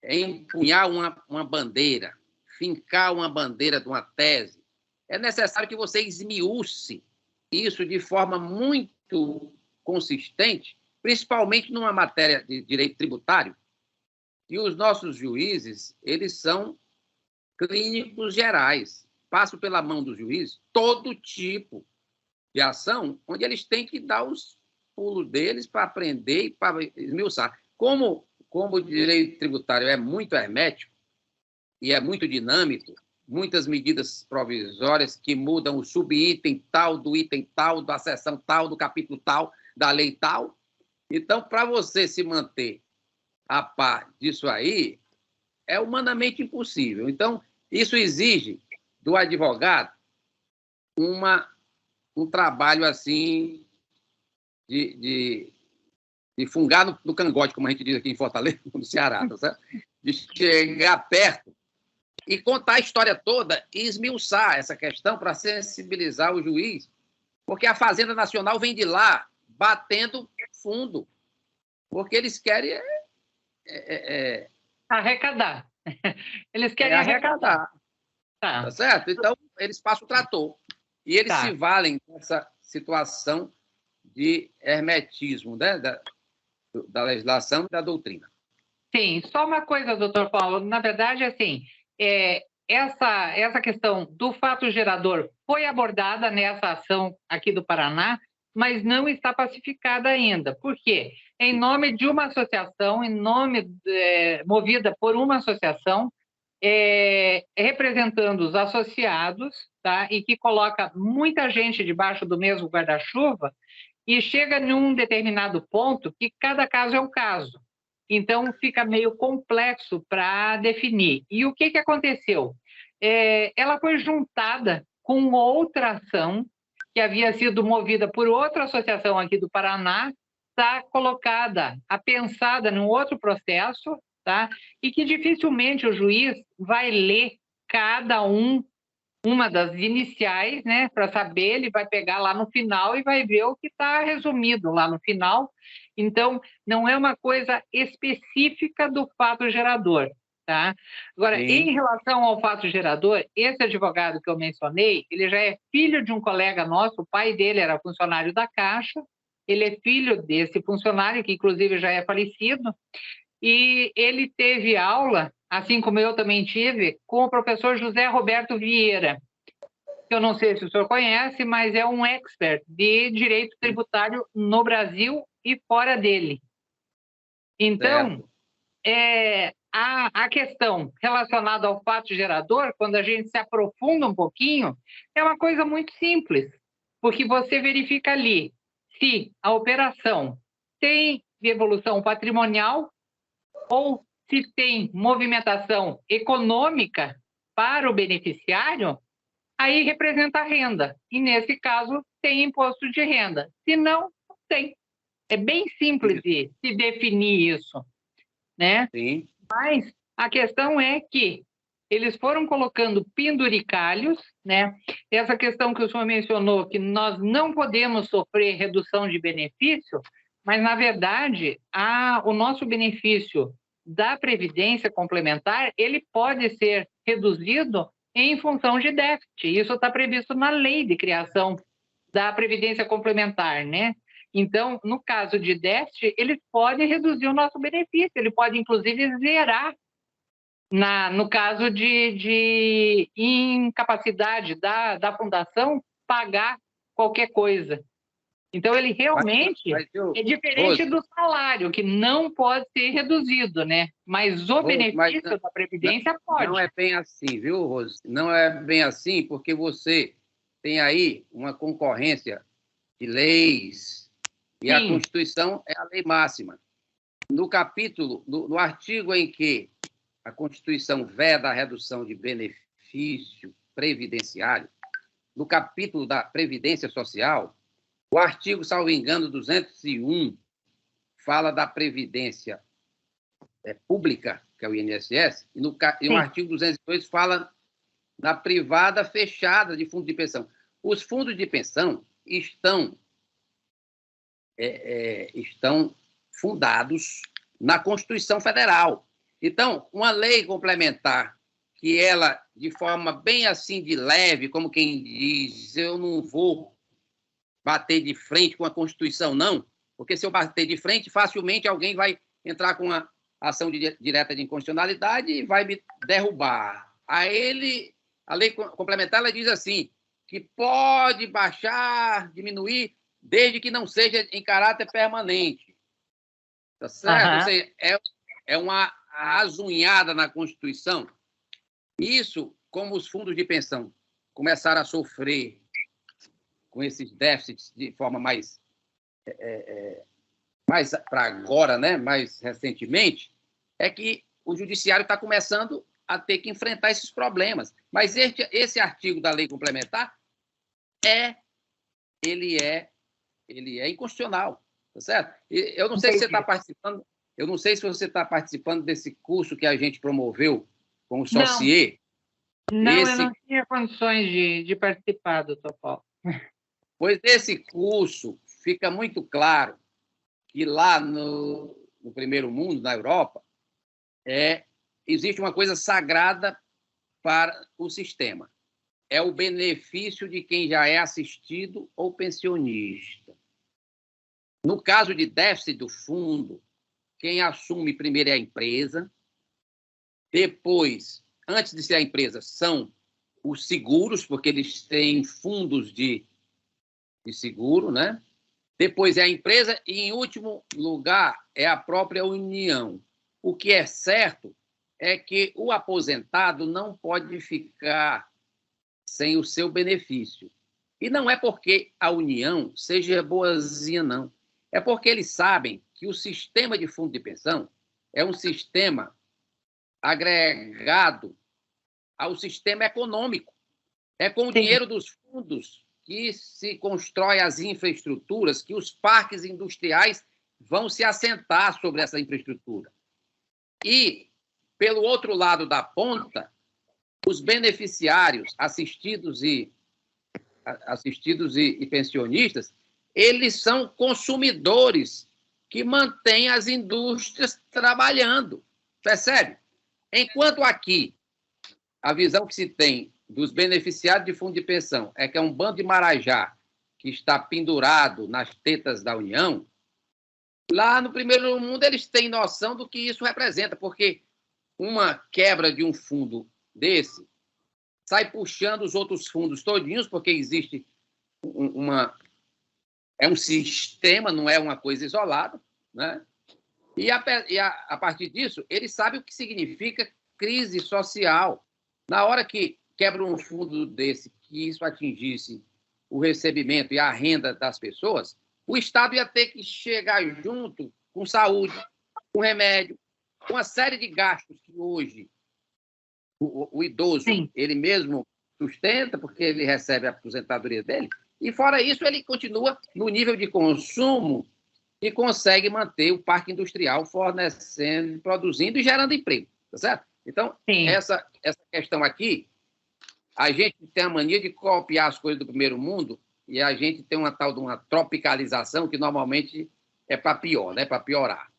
[SPEAKER 1] empunhar uma bandeira, fincar uma bandeira de uma tese, é necessário que você esmiúce isso de forma muito consistente, principalmente numa matéria de direito tributário. E os nossos juízes, eles são clínicos gerais. Passam pela mão dos juízes todo tipo de ação, onde eles têm que dar os pulos deles para aprender e para esmiuçar. Como o direito tributário é muito hermético e é muito dinâmico, muitas medidas provisórias que mudam o subitem tal, do item tal, da seção tal, do capítulo tal, da lei tal. Então, para você se manter a par disso aí, é humanamente impossível. Então, isso exige do advogado um trabalho assim de fungar no cangote, como a gente diz aqui em Fortaleza, no Ceará, tá certo? De chegar perto e contar a história toda e esmiuçar essa questão para sensibilizar o juiz, porque a Fazenda Nacional vem de lá batendo fundo, porque eles querem
[SPEAKER 4] arrecadar. Eles querem arrecadar.
[SPEAKER 1] Tá certo? Então, eles passam o trator e eles se valem dessa situação de hermetismo, né? Da legislação e da doutrina.
[SPEAKER 4] Sim, só uma coisa, doutor Paulo, na verdade, assim, essa questão do fato gerador foi abordada nessa ação aqui do Paraná, mas não está pacificada ainda. Por quê? Em nome de uma associação, movida por uma associação, representando os associados, tá? E que coloca muita gente debaixo do mesmo guarda-chuva, e chega num determinado ponto que cada caso é um caso. Então, fica meio complexo para definir. E o que aconteceu? Ela foi juntada com outra ação que havia sido movida por outra associação aqui do Paraná, está colocada, apensada num outro processo, tá? E que dificilmente o juiz vai ler cada uma das iniciais, né, para saber, ele vai pegar lá no final e vai ver o que está resumido lá no final. Então, não é uma coisa específica do fato gerador, tá? Agora, em relação ao fato gerador, esse advogado que eu mencionei, ele já é filho de um colega nosso, o pai dele era funcionário da Caixa, ele é filho desse funcionário, que inclusive já é falecido, e ele teve aula, assim como eu também tive, com o professor José Roberto Vieira, que eu não sei se o senhor conhece, mas é um expert de direito tributário no Brasil e fora dele. Então, a questão relacionada ao fato gerador, quando a gente se aprofunda um pouquinho, é uma coisa muito simples, porque você verifica ali se a operação tem evolução patrimonial ou se tem movimentação econômica para o beneficiário, aí representa a renda. E, nesse caso, tem imposto de renda. Se não, não tem. É bem simples de se definir isso, né?
[SPEAKER 1] Sim.
[SPEAKER 4] Mas a questão é que eles foram colocando penduricalhos, né? Essa questão que o senhor mencionou, que nós não podemos sofrer redução de benefício, mas, na verdade, o nosso benefício da Previdência Complementar, ele pode ser reduzido em função de déficit. Isso está previsto na lei de criação da Previdência Complementar, né? Então, no caso de déficit, ele pode reduzir o nosso benefício, ele pode, inclusive, zerar no caso de incapacidade da fundação pagar qualquer coisa. Então, ele realmente é diferente do salário, que não pode ser reduzido, né? Mas o benefício da Previdência pode.
[SPEAKER 1] Não é bem assim, viu, Rose? Não é bem assim, porque você tem aí uma concorrência de leis, e a Constituição é a lei máxima. No capítulo, no artigo em que a Constituição veda a redução de benefício previdenciário, no capítulo da Previdência Social, o artigo, salvo engano, 201, fala da Previdência Pública, que é o INSS, e o artigo 202 fala da privada fechada de fundo de pensão. Os fundos de pensão estão fundados na Constituição Federal. Então, uma lei complementar que ela, de forma bem assim de leve, como quem diz, eu não vou bater de frente com a Constituição, não, porque se eu bater de frente, facilmente alguém vai entrar com uma ação direta de inconstitucionalidade e vai me derrubar. A lei complementar ela diz assim, que pode baixar, diminuir, desde que não seja em caráter permanente. Tá certo? Ou seja, é uma azunhada na Constituição. Isso, como os fundos de pensão começaram a sofrer com esses déficits de forma mais para agora, né? Mais recentemente, é que o judiciário está começando a ter que enfrentar esses problemas. Mas esse artigo da lei complementar ele é inconstitucional, tá certo? Eu não sei se você está participando. Eu não sei se você está participando desse curso que a gente promoveu com o Saucier.
[SPEAKER 4] Não, eu não tinha condições de participar, doutor Paulo.
[SPEAKER 1] Pois nesse curso fica muito claro que lá no primeiro mundo, na Europa, existe uma coisa sagrada para o sistema. É o benefício de quem já é assistido ou pensionista. No caso de déficit do fundo, quem assume primeiro é a empresa, depois, antes de ser a empresa, são os seguros, porque eles têm fundos de seguro, né? Depois é a empresa e, em último lugar, é a própria União. O que é certo é que o aposentado não pode ficar sem o seu benefício. E não é porque a União seja boazinha, não. É porque eles sabem que o sistema de fundo de pensão é um sistema agregado ao sistema econômico. É com o dinheiro dos fundos que se constrói as infraestruturas, que os parques industriais vão se assentar sobre essa infraestrutura. E, pelo outro lado da ponta, os beneficiários assistidos e pensionistas, eles são consumidores que mantêm as indústrias trabalhando. Percebe? Enquanto aqui a visão que se tem dos beneficiários de fundo de pensão é que é um bando de marajá que está pendurado nas tetas da União, lá no primeiro mundo eles têm noção do que isso representa, porque uma quebra de um fundo desse sai puxando os outros fundos todinhos, porque existe é um sistema, não é uma coisa isolada, né? E a partir disso, ele sabe o que significa crise social. Na hora que quebra um fundo desse, que isso atingisse o recebimento e a renda das pessoas, o Estado ia ter que chegar junto com saúde, com remédio, com uma série de gastos que hoje o idoso,
[SPEAKER 4] Sim.
[SPEAKER 1] ele mesmo sustenta, porque ele recebe a aposentadoria dele, e fora isso ele continua no nível de consumo e consegue manter o parque industrial fornecendo, produzindo e gerando emprego, tá certo? Então,
[SPEAKER 4] Sim.
[SPEAKER 1] essa questão aqui, a gente tem a mania de copiar as coisas do primeiro mundo e a gente tem uma tal de uma tropicalização que normalmente é para pior, né? Para piorar.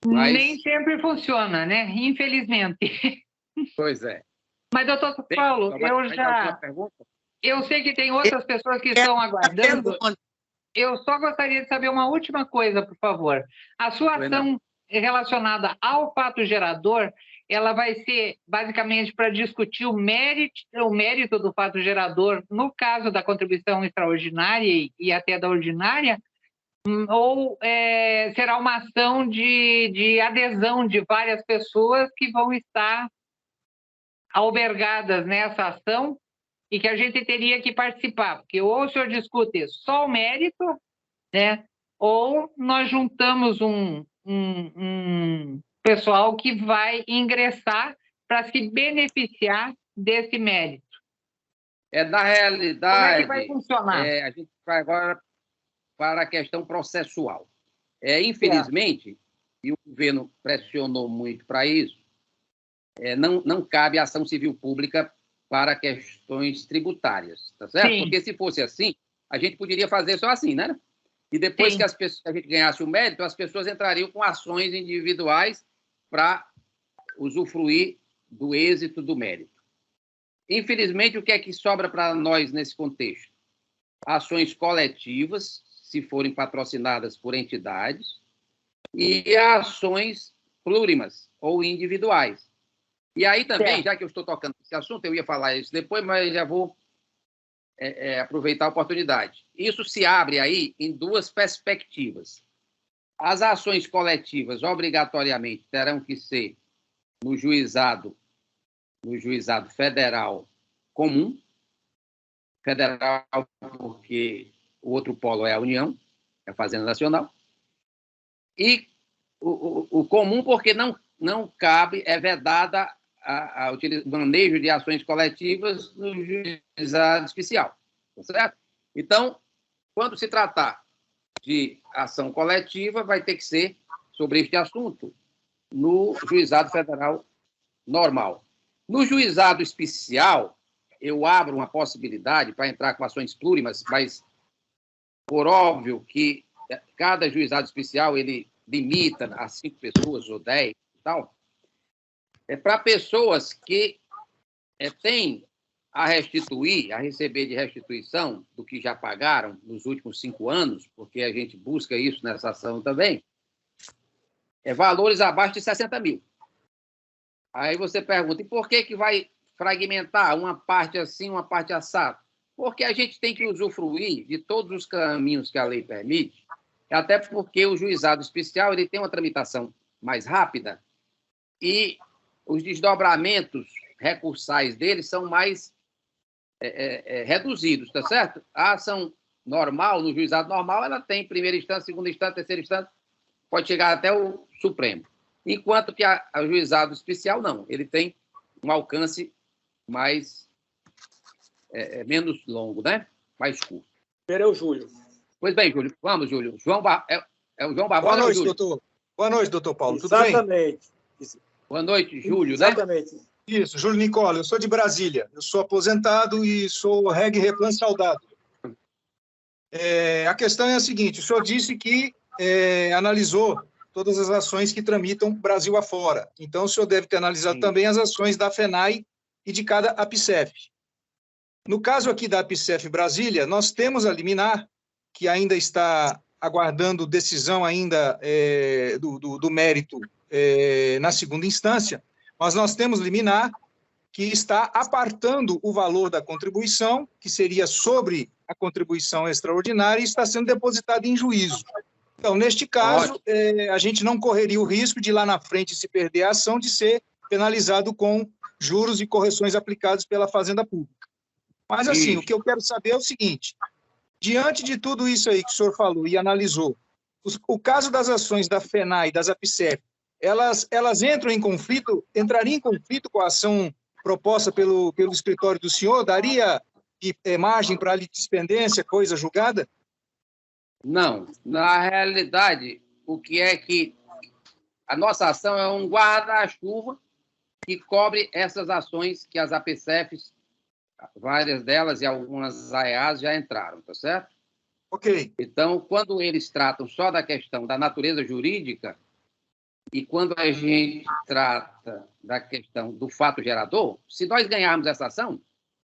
[SPEAKER 1] Mas...
[SPEAKER 4] Nem sempre funciona, né? Infelizmente.
[SPEAKER 1] Pois é.
[SPEAKER 4] Mas, doutor Paulo, eu sei que tem outras pessoas que estão aguardando. Eu só gostaria de saber uma última coisa, por favor. A sua ação relacionada ao fato gerador, ela vai ser basicamente para discutir o mérito do fato gerador no caso da contribuição extraordinária e até da ordinária, ou será uma ação de adesão de várias pessoas que vão estar albergadas nessa ação e que a gente teria que participar, porque ou o senhor discute só o mérito, né, ou nós juntamos um pessoal que vai ingressar para se beneficiar desse mérito.
[SPEAKER 1] Na realidade,
[SPEAKER 4] como é que vai funcionar?
[SPEAKER 1] A gente vai agora para a questão processual. Infelizmente, e o governo pressionou muito para isso, não cabe ação civil pública para questões tributárias, tá certo?
[SPEAKER 4] Sim.
[SPEAKER 1] Porque se fosse assim, a gente poderia fazer só assim, né? E depois
[SPEAKER 4] Sim.
[SPEAKER 1] que a gente ganhasse o mérito, as pessoas entrariam com ações individuais para usufruir do êxito do mérito. Infelizmente, o que é que sobra para nós nesse contexto? Ações coletivas, se forem patrocinadas por entidades, e ações plurimas ou individuais. E aí também, já que eu estou tocando esse assunto, eu ia falar isso depois, mas já vou aproveitar a oportunidade. Isso se abre aí em duas perspectivas. As ações coletivas, obrigatoriamente, terão que ser no juizado federal comum, federal porque o outro polo é a União, é a Fazenda Nacional, e o comum porque não cabe, é vedada o manejo de ações coletivas no juizado especial, tá certo? Então, quando se tratar de ação coletiva, vai ter que ser sobre este assunto no juizado federal normal. No juizado especial, eu abro uma possibilidade para entrar com ações plurimas, mas por óbvio que cada juizado especial ele limita a 5 pessoas ou 10 e tal, para pessoas que têm a restituir, a receber de restituição do que já pagaram nos últimos 5 anos, porque a gente busca isso nessa ação também, valores abaixo de 60 mil. Aí você pergunta, e por que vai fragmentar uma parte assim, uma parte assado? Porque a gente tem que usufruir de todos os caminhos que a lei permite, até porque o juizado especial ele tem uma tramitação mais rápida e os desdobramentos recursais dele são mais reduzidos, tá certo? A ação normal, no juizado normal, ela tem primeira instância, segunda instância, terceira instância, pode chegar até o Supremo. Enquanto que o juizado especial, não. Ele tem um alcance mais menos longo, né? Mais curto.
[SPEAKER 5] Primeiro é o Júlio.
[SPEAKER 1] Pois bem, Júlio. Vamos, Júlio. É o João Barbosa.
[SPEAKER 5] Boa noite,
[SPEAKER 1] Júlio?
[SPEAKER 5] doutor. Boa noite, doutor Paulo. Tudo bem?
[SPEAKER 2] Exatamente.
[SPEAKER 1] Boa noite, Júlio,
[SPEAKER 2] Exatamente.
[SPEAKER 1] né?
[SPEAKER 5] Isso, Júlio Nicola. Eu sou de Brasília. Eu sou aposentado e sou Reg Replan saudado. A questão é a seguinte, o senhor disse que analisou todas as ações que tramitam Brasil afora. Então, o senhor deve ter analisado também as ações da FENAI e de cada APCEF. No caso aqui da APCEF Brasília, nós temos a liminar, que ainda está aguardando decisão ainda do mérito na segunda instância, mas nós temos liminar que está apartando o valor da contribuição, que seria sobre a contribuição extraordinária, e está sendo depositado em juízo. Então, neste caso, a gente não correria o risco de, lá na frente, se perder a ação, de ser penalizado com juros e correções aplicados pela Fazenda Pública. Mas, assim, o que eu quero saber é o seguinte: diante de tudo isso aí que o senhor falou e analisou, o caso das ações da FENAI e das APSEF, elas entrariam em conflito com a ação proposta pelo escritório do senhor? Daria margem para litispendência, coisa julgada?
[SPEAKER 1] Não. Na realidade, o que é que a nossa ação é um guarda-chuva que cobre essas ações que as APSEFs, várias delas e algumas AEAs já entraram, tá certo?
[SPEAKER 5] Ok.
[SPEAKER 1] Então, quando eles tratam só da questão da natureza jurídica e quando a gente trata da questão do fato gerador, se nós ganharmos essa ação,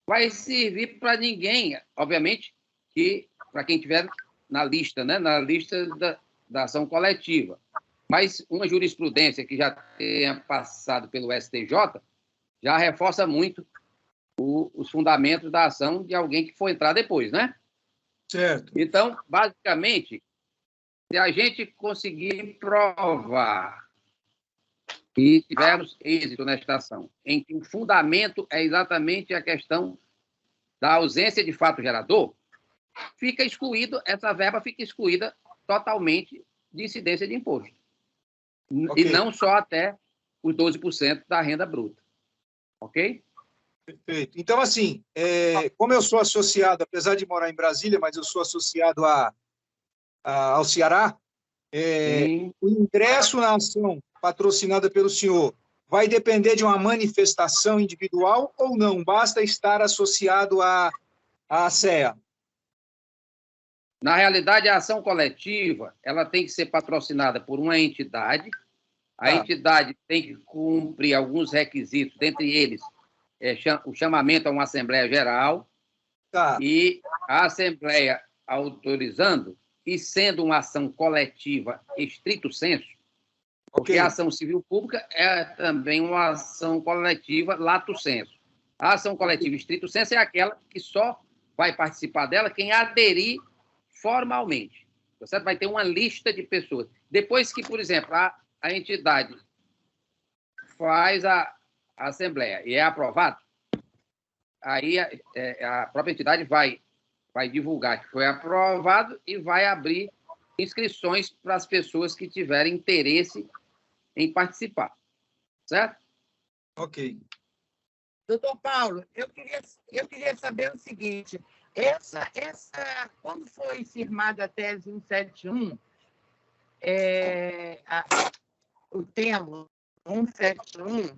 [SPEAKER 1] vai servir para ninguém, obviamente, que para quem tiver na lista, né, na lista da ação coletiva. Mas uma jurisprudência que já tenha passado pelo STJ já reforça muito os fundamentos da ação de alguém que for entrar depois, né?
[SPEAKER 5] Certo.
[SPEAKER 1] Então, basicamente, se a gente conseguir provar que tivermos êxito nesta ação, em que o fundamento é exatamente a questão da ausência de fato gerador, fica excluído, essa verba fica excluída totalmente de incidência de imposto. Okay. E não só até os 12% da renda bruta. Ok?
[SPEAKER 5] Perfeito. Então, assim, como eu sou associado, apesar de morar em Brasília, mas eu sou associado ao Ceará, o ingresso na ação patrocinada pelo senhor vai depender de uma manifestação individual ou não? Basta estar associado à CEA?
[SPEAKER 1] Na realidade, a ação coletiva ela tem que ser patrocinada por uma entidade. A entidade tem que cumprir alguns requisitos, dentre eles o chamamento a uma Assembleia Geral, e a Assembleia autorizando, e sendo uma ação coletiva estrito sensu, porque a ação civil pública é também uma ação coletiva lato sensu. A ação coletiva estrito sensu é aquela que só vai participar dela quem aderir formalmente. Você vai ter uma lista de pessoas. Depois que, por exemplo, a entidade faz a Assembleia e é aprovado, aí a própria entidade vai divulgar que foi aprovado e vai abrir inscrições para as pessoas que tiverem interesse em participar. Certo?
[SPEAKER 5] Ok.
[SPEAKER 6] Doutor Paulo, eu queria saber o seguinte: quando foi firmada a tese 171, o tema 171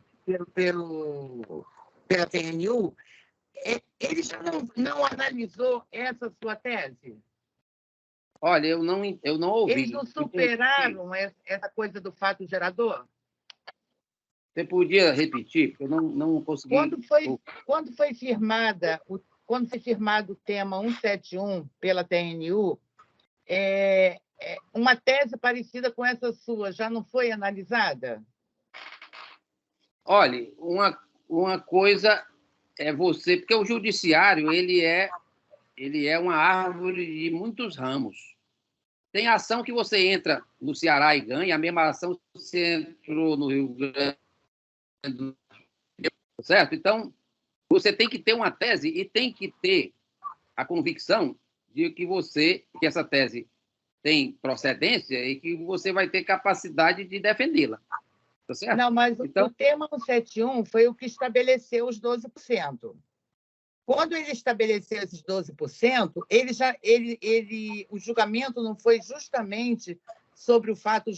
[SPEAKER 6] pela TNU, ele já não analisou essa sua tese?
[SPEAKER 1] Olha, eu não ouvi.
[SPEAKER 6] Eles não superaram essa coisa do fato gerador?
[SPEAKER 1] Você podia repetir? Eu não consegui.
[SPEAKER 6] Quando foi firmado o tema 171 pela TNU, uma tese parecida com essa sua já não foi analisada?
[SPEAKER 1] Olha, uma coisa é você, porque o judiciário ele é uma árvore de muitos ramos. Tem ação que você entra no Ceará e ganha, a mesma ação que você entrou no Rio Grande do Sul, certo? Então, você tem que ter uma tese e tem que ter a convicção de que essa tese tem procedência e que você vai ter capacidade de defendê-la. Tá certo?
[SPEAKER 6] Não, mas então, o tema 171 foi o que estabeleceu os 12%. Quando ele estabeleceu esses 12%, o julgamento não foi justamente sobre o fato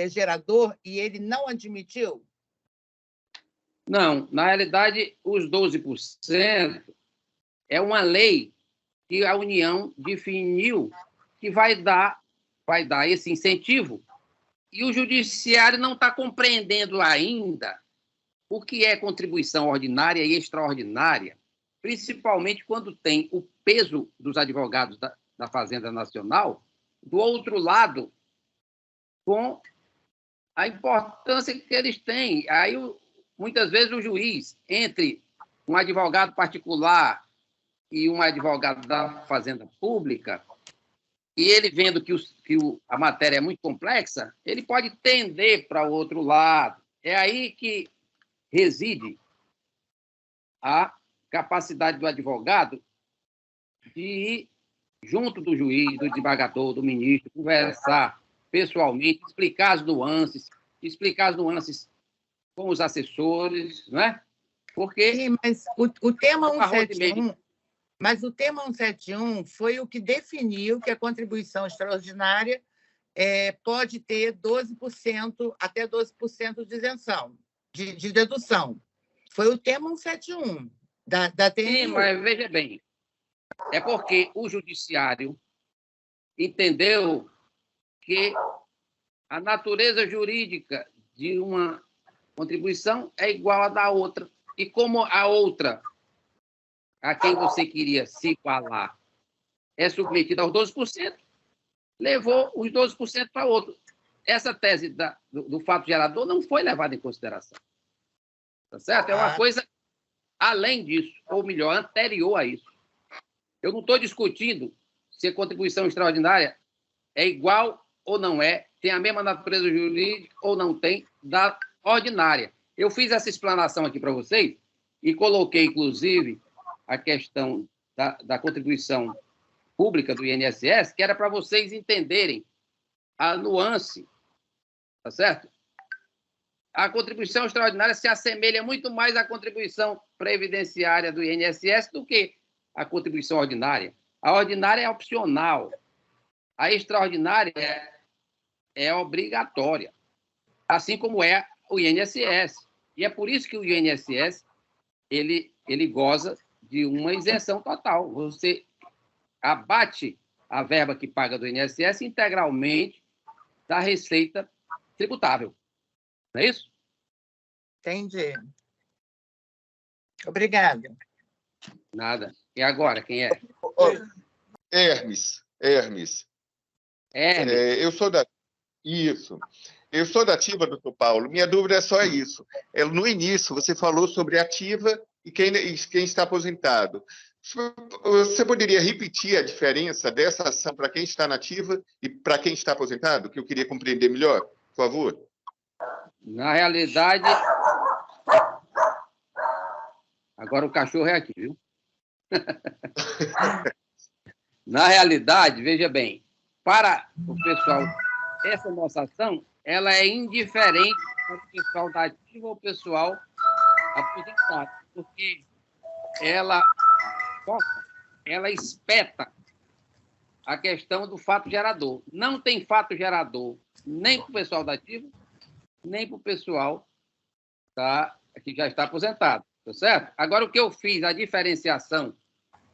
[SPEAKER 6] gerador e ele não admitiu?
[SPEAKER 1] Não, na realidade, os 12% é uma lei que a União definiu que vai dar esse incentivo, e o Judiciário não está compreendendo ainda o que é contribuição ordinária e extraordinária, principalmente quando tem o peso dos advogados da Fazenda Nacional, do outro lado, com a importância que eles têm. Aí, muitas vezes, o juiz, entre um advogado particular e um advogado da Fazenda Pública, e ele vendo que, a matéria é muito complexa, ele pode tender para o outro lado. É aí que reside a capacidade do advogado de ir junto do juiz, do desembargador, do ministro, conversar pessoalmente, explicar as nuances com os assessores, não é? Porque...
[SPEAKER 6] Sim, mas o tema 171... Mas o tema 171 foi o que definiu que a contribuição extraordinária pode ter 12%, até 12% de isenção, de dedução. Foi o tema 171 da TNU.
[SPEAKER 1] Sim, mas veja bem, é porque o judiciário entendeu que a natureza jurídica de uma contribuição é igual à da outra. E como a outra, a quem você queria se igualar, é submetida aos 12%, levou os 12% para outro. Essa tese do fato gerador não foi levada em consideração. Tá certo? É uma coisa além disso, ou melhor, anterior a isso. Eu não estou discutindo se a contribuição extraordinária é igual ou não é, tem a mesma natureza jurídica ou não tem da ordinária. Eu fiz essa explanação aqui para vocês e coloquei, inclusive, a questão da contribuição pública do INSS, que era para vocês entenderem a nuance, tá certo? A contribuição extraordinária se assemelha muito mais à contribuição previdenciária do INSS do que a contribuição ordinária. A ordinária é opcional. A extraordinária é obrigatória, assim como é o INSS. E é por isso que o INSS ele goza de uma isenção total. Você abate a verba que paga do INSS integralmente da receita tributável. Não é isso?
[SPEAKER 6] Entendi. Obrigada.
[SPEAKER 1] Nada. E agora, quem é?
[SPEAKER 7] Hermes.
[SPEAKER 1] Hermes.
[SPEAKER 7] Eu sou da... Isso. Eu sou da ativa, doutor Paulo. Minha dúvida é só isso. No início, você falou sobre ativa e quem está aposentado. Você poderia repetir a diferença dessa ação para quem está na ativa e para quem está aposentado, que eu queria compreender melhor, por favor?
[SPEAKER 1] Na realidade... Agora o cachorro é aqui, viu? Na realidade, veja bem, para o pessoal, essa nossa ação, ela é indiferente para o pessoal da ativa ou pessoal aposentado, porque ela espeta a questão do fato gerador. Não tem fato gerador nem para o pessoal da ativa, nem para o pessoal que já está aposentado, tá certo? Agora, o que eu fiz, a diferenciação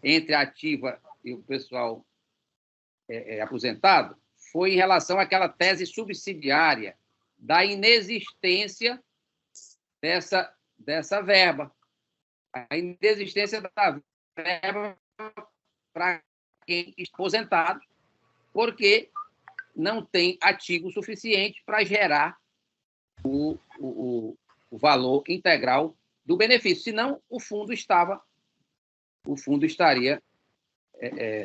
[SPEAKER 1] entre a ativa e o pessoal aposentado, foi em relação àquela tese subsidiária da inexistência dessa verba. A inexistência da verba para quem está aposentado, porque não tem ativo suficiente para gerar o valor integral do benefício, senão o fundo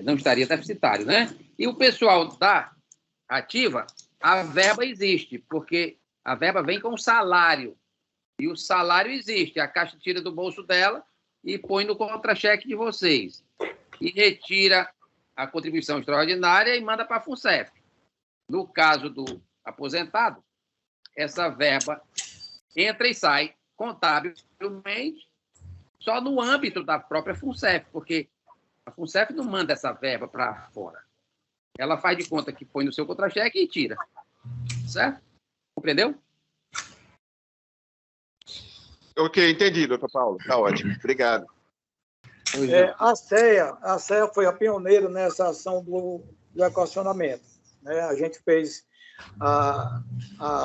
[SPEAKER 1] não estaria deficitário, né? E o pessoal da ativa, a verba existe, porque a verba vem com o salário, e o salário existe, a Caixa tira do bolso dela e põe no contra-cheque de vocês, e retira a contribuição extraordinária e manda para a FUNCEF. No caso do aposentado, essa verba entra e sai contabilmente só no âmbito da própria FUNCEF, porque a FUNCEF não manda essa verba para fora. Ela faz de conta que põe no seu contra-cheque e tira. Certo? Compreendeu?
[SPEAKER 7] Ok, entendi, doutor Paulo. Está ótimo. Obrigado.
[SPEAKER 2] A CEA foi a pioneira nessa ação do equacionamento, né? A gente fez a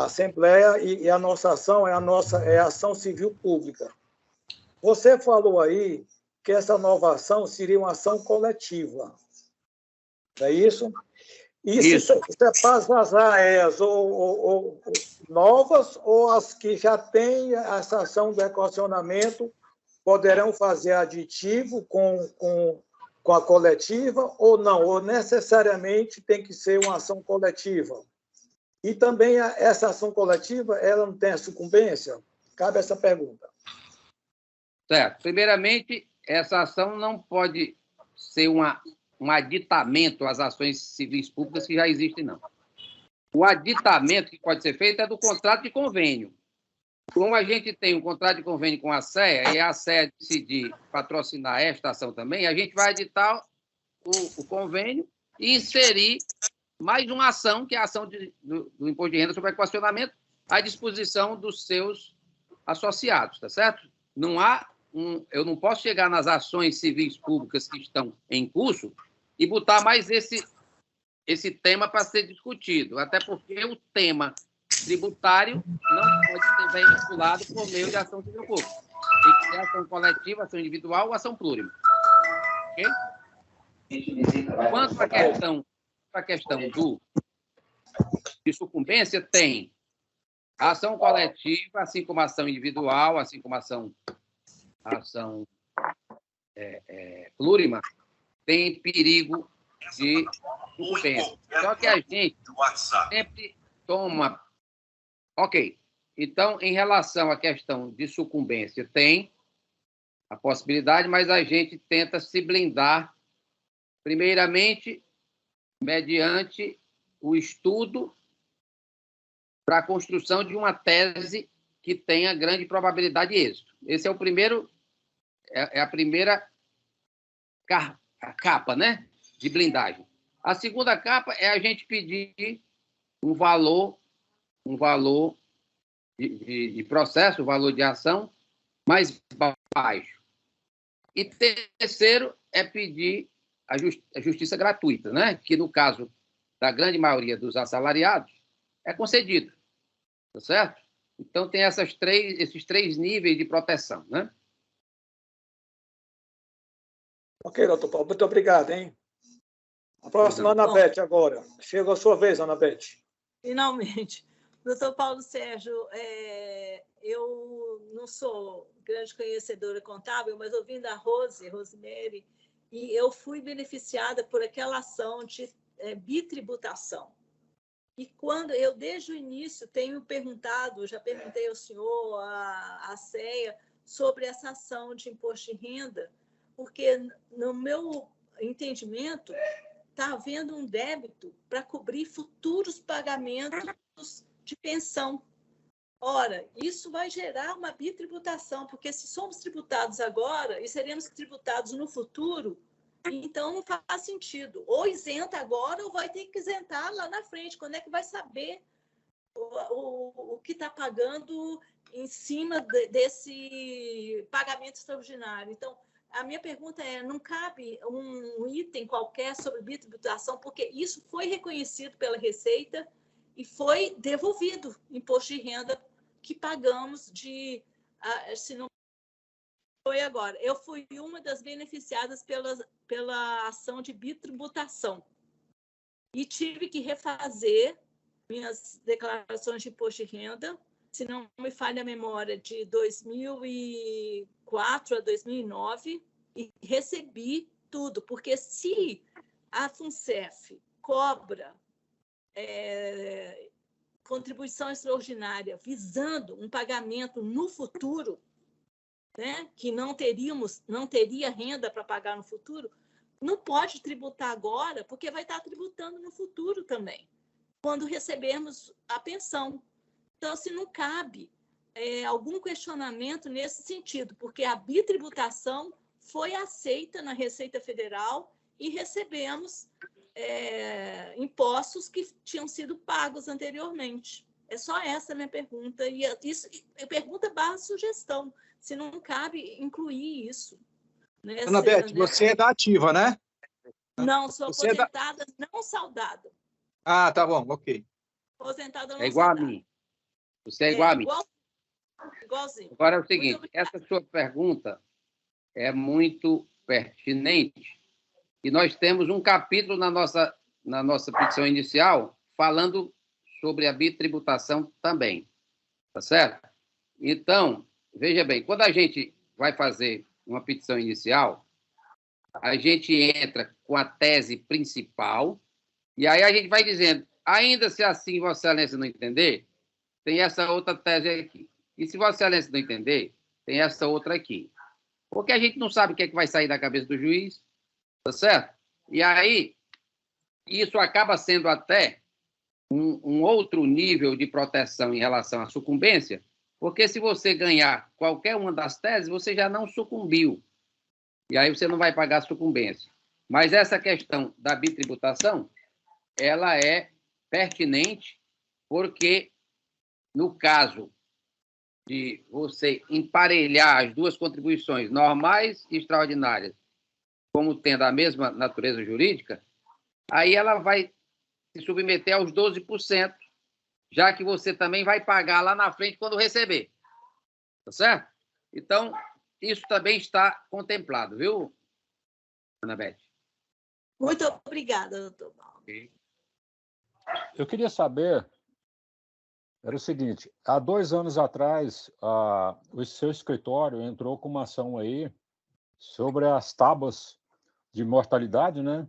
[SPEAKER 2] Assembleia e a nossa ação é a ação civil pública. Você falou aí que essa nova ação seria uma ação coletiva. É isso? Isso é para as AES ou novas ou as que já têm essa ação do equacionamento poderão fazer aditivo com com a coletiva ou não? Ou necessariamente tem que ser uma ação coletiva? E também essa ação coletiva, ela não tem a sucumbência? Cabe essa pergunta.
[SPEAKER 1] Certo. Primeiramente, essa ação não pode ser um aditamento às ações civis públicas que já existem, não. O aditamento que pode ser feito é do contrato de convênio. Como a gente tem um contrato de convênio com a SEA, e a SEA decidir patrocinar esta ação também, a gente vai editar o convênio e inserir mais uma ação, que é a ação do Imposto de Renda sobre Equacionamento, à disposição dos seus associados, tá certo? Eu não posso chegar nas ações civis públicas que estão em curso e botar mais esse tema para ser discutido, até porque o tema tributário não pode ser bem vinculado por meio de ação civil pública. Tem que ser ação coletiva, ação individual ou ação plurima. Ok? Quanto à questão de sucumbência, tem ação coletiva, assim como ação individual, assim como ação plurima, tem perigo de sucumbência. Só que a gente sempre toma... Ok. Então, em relação à questão de sucumbência, tem a possibilidade, mas a gente tenta se blindar, primeiramente, mediante o estudo para a construção de uma tese que tenha grande probabilidade de êxito. Esse é o primeiro, é a primeira capa, né, de blindagem. A segunda capa é a gente pedir um valor de processo, um valor de ação mais baixo. E terceiro é pedir a justiça gratuita, né, que no caso da grande maioria dos assalariados é concedido, tá certo? Então, tem esses três níveis de proteção, né?
[SPEAKER 2] Ok, doutor Paulo, muito obrigado, hein? A próxima, Ana Beth, agora. Chegou a sua vez, Ana Beth.
[SPEAKER 8] Finalmente. Doutor Paulo Sérgio, eu não sou grande conhecedora contábil, mas ouvindo a Rosemary, e eu fui beneficiada por aquela ação de bitributação. E quando eu, desde o início, tenho perguntado, já perguntei ao senhor, à SEA, sobre essa ação de imposto de renda, porque, no meu entendimento, está havendo um débito para cobrir futuros pagamentos de pensão. Ora, isso vai gerar uma bitributação, porque se somos tributados agora e seremos tributados no futuro, então não faz sentido. Ou isenta agora ou vai ter que isentar lá na frente. Quando é que vai saber o que está pagando em cima desse pagamento extraordinário? Então, a minha pergunta é, não cabe um item qualquer sobre bitributação, porque isso foi reconhecido pela Receita e foi devolvido imposto de renda que pagamos se não foi agora. Eu fui uma das beneficiadas pela ação de bitributação e tive que refazer minhas declarações de imposto de renda, se não me falha a memória, de 2004 a 2009, e recebi tudo, porque se a FUNCEF cobra contribuição extraordinária visando um pagamento no futuro, né, que não teria renda para pagar no futuro, não pode tributar agora, porque vai estar tributando no futuro também, quando recebermos a pensão. Então, se não cabe algum questionamento nesse sentido, porque a bitributação foi aceita na Receita Federal e recebemos impostos que tinham sido pagos anteriormente. É só essa a minha pergunta. E isso é pergunta / sugestão, se não cabe incluir isso.
[SPEAKER 5] Ana Beth, você é da ativa, né?
[SPEAKER 8] Não, sou aposentada, não saudada.
[SPEAKER 5] Ah, tá bom, ok.
[SPEAKER 8] Aposentada não
[SPEAKER 1] é igual
[SPEAKER 8] saudada.
[SPEAKER 1] A mim. Você é igual a mim.
[SPEAKER 8] Igualzinho.
[SPEAKER 1] Agora é o seguinte, essa sua pergunta é muito pertinente e nós temos um capítulo na nossa petição inicial falando sobre a bitributação também, tá certo? Então, veja bem, quando a gente vai fazer uma petição inicial, a gente entra com a tese principal, e aí a gente vai dizendo, ainda se assim Vossa Excelência não entender, tem essa outra tese aqui. E se Vossa Excelência não entender, tem essa outra aqui. Porque a gente não sabe o que é que vai sair da cabeça do juiz, tá certo? E aí, isso acaba sendo até um outro nível de proteção em relação à sucumbência, porque se você ganhar qualquer uma das teses, você já não sucumbiu. E aí você não vai pagar sucumbência. Mas essa questão da bitributação, ela é pertinente porque, no caso de você emparelhar as duas contribuições, normais e extraordinárias, como tendo a mesma natureza jurídica, aí ela vai se submeter aos 12%, já que você também vai pagar lá na frente quando receber. Tá certo? Então, isso também está contemplado, viu, Ana Beth?
[SPEAKER 8] Muito obrigada, doutor Paulo.
[SPEAKER 9] Eu queria saber, era o seguinte, há 2 anos atrás, o seu escritório entrou com uma ação aí sobre as tábuas de mortalidade, né?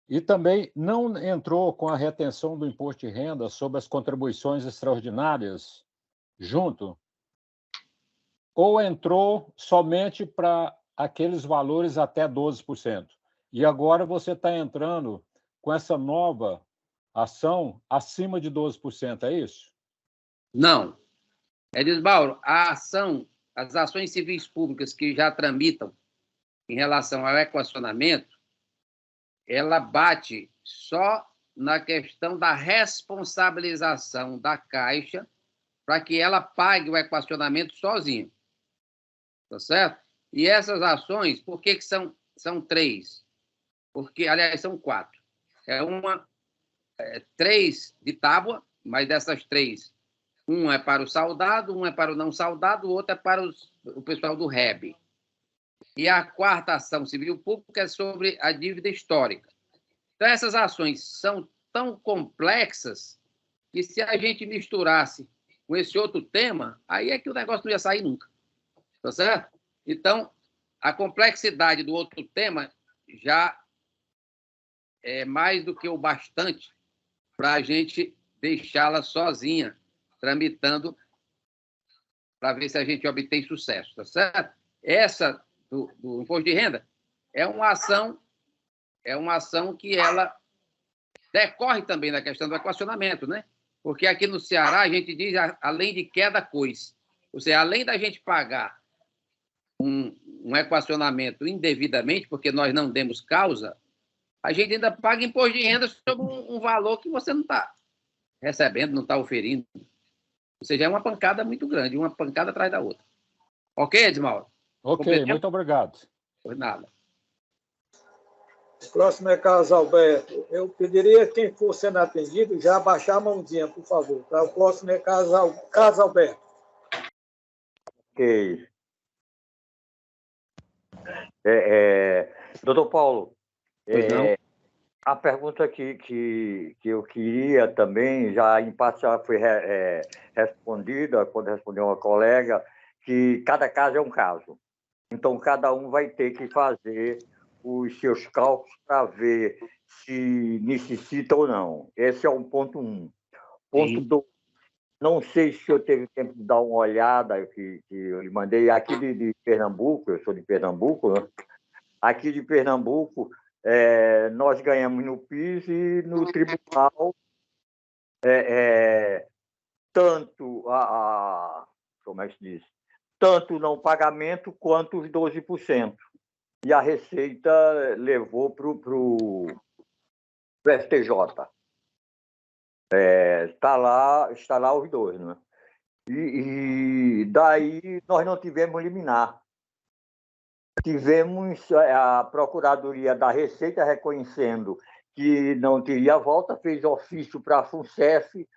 [SPEAKER 9] E também não entrou com a retenção do imposto de renda sobre as contribuições extraordinárias junto? Ou entrou somente para aqueles valores até 12%? E agora você está entrando com essa nova ação acima de 12%, é isso?
[SPEAKER 1] Não. Edismauro, as ações civis públicas que já tramitam em relação ao equacionamento, ela bate só na questão da responsabilização da Caixa para que ela pague o equacionamento sozinha. Tá certo? E essas ações, por que são 3? Porque, aliás, são 4. 3 de tábua, mas dessas 3, um é para o saudado, um é para o não saudado, o outro é para o pessoal do REB. E a 4ª ação civil pública é sobre a dívida histórica. Então, essas ações são tão complexas que, se a gente misturasse com esse outro tema, aí é que o negócio não ia sair nunca. Tá certo? Então, a complexidade do outro tema já é mais do que o bastante para a gente deixá-la sozinha, tramitando, para ver se a gente obtém sucesso. Tá certo? Essa do imposto de renda é uma ação que ela decorre também da questão do equacionamento, né? Porque aqui no Ceará a gente diz além de queda cois. Ou seja, além da gente pagar um equacionamento indevidamente, porque nós não demos causa, a gente ainda paga imposto de renda sobre um valor que você não está recebendo, não está oferindo. Ou seja, é uma pancada muito grande, uma pancada atrás da outra. Ok, Edmauro?
[SPEAKER 9] Ok, muito obrigado.
[SPEAKER 1] Por nada.
[SPEAKER 2] O próximo é Carlos Alberto. Eu pediria quem for sendo atendido já abaixar a mãozinha, por favor. Tá? O próximo é Carlos Alberto.
[SPEAKER 10] Ok. Doutor Paulo, a pergunta que eu queria também, já em parte já foi respondida, quando respondeu uma colega, que cada caso é um caso. Então, cada um vai ter que fazer os seus cálculos para ver se necessita ou não. Esse é um ponto 1. Ponto 2. Não sei se eu teve tempo de dar uma olhada que eu lhe mandei aqui de Pernambuco, eu sou de Pernambuco, né? Aqui de Pernambuco, nós ganhamos no PIS e no tribunal tanto como é que se diz? Tanto o não pagamento quanto os 12%. E a Receita levou para o STJ. Está lá os dois, né? E daí nós não tivemos liminar. Tivemos a Procuradoria da Receita reconhecendo que não teria volta, fez ofício para a FUNCEF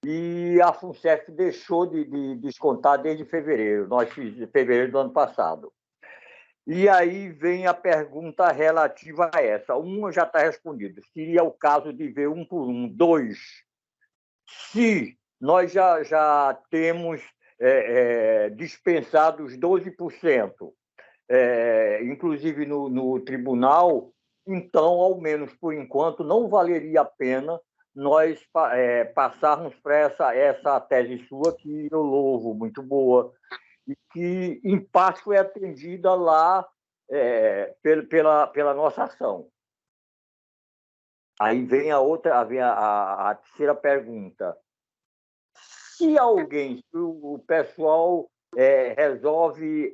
[SPEAKER 10] e a FUNCEF deixou de descontar desde fevereiro. Nós fizemos fevereiro do ano passado. E aí vem a pergunta relativa a essa. Uma já está respondida. Seria o caso de ver um por um. 2, se nós já temos dispensado os 12%, inclusive no tribunal, então, ao menos por enquanto, não valeria a pena nós passarmos para essa tese sua, que eu louvo, muito boa, e que, em parte, foi atendida lá pela nossa ação. Aí vem a terceira pergunta. Se o pessoal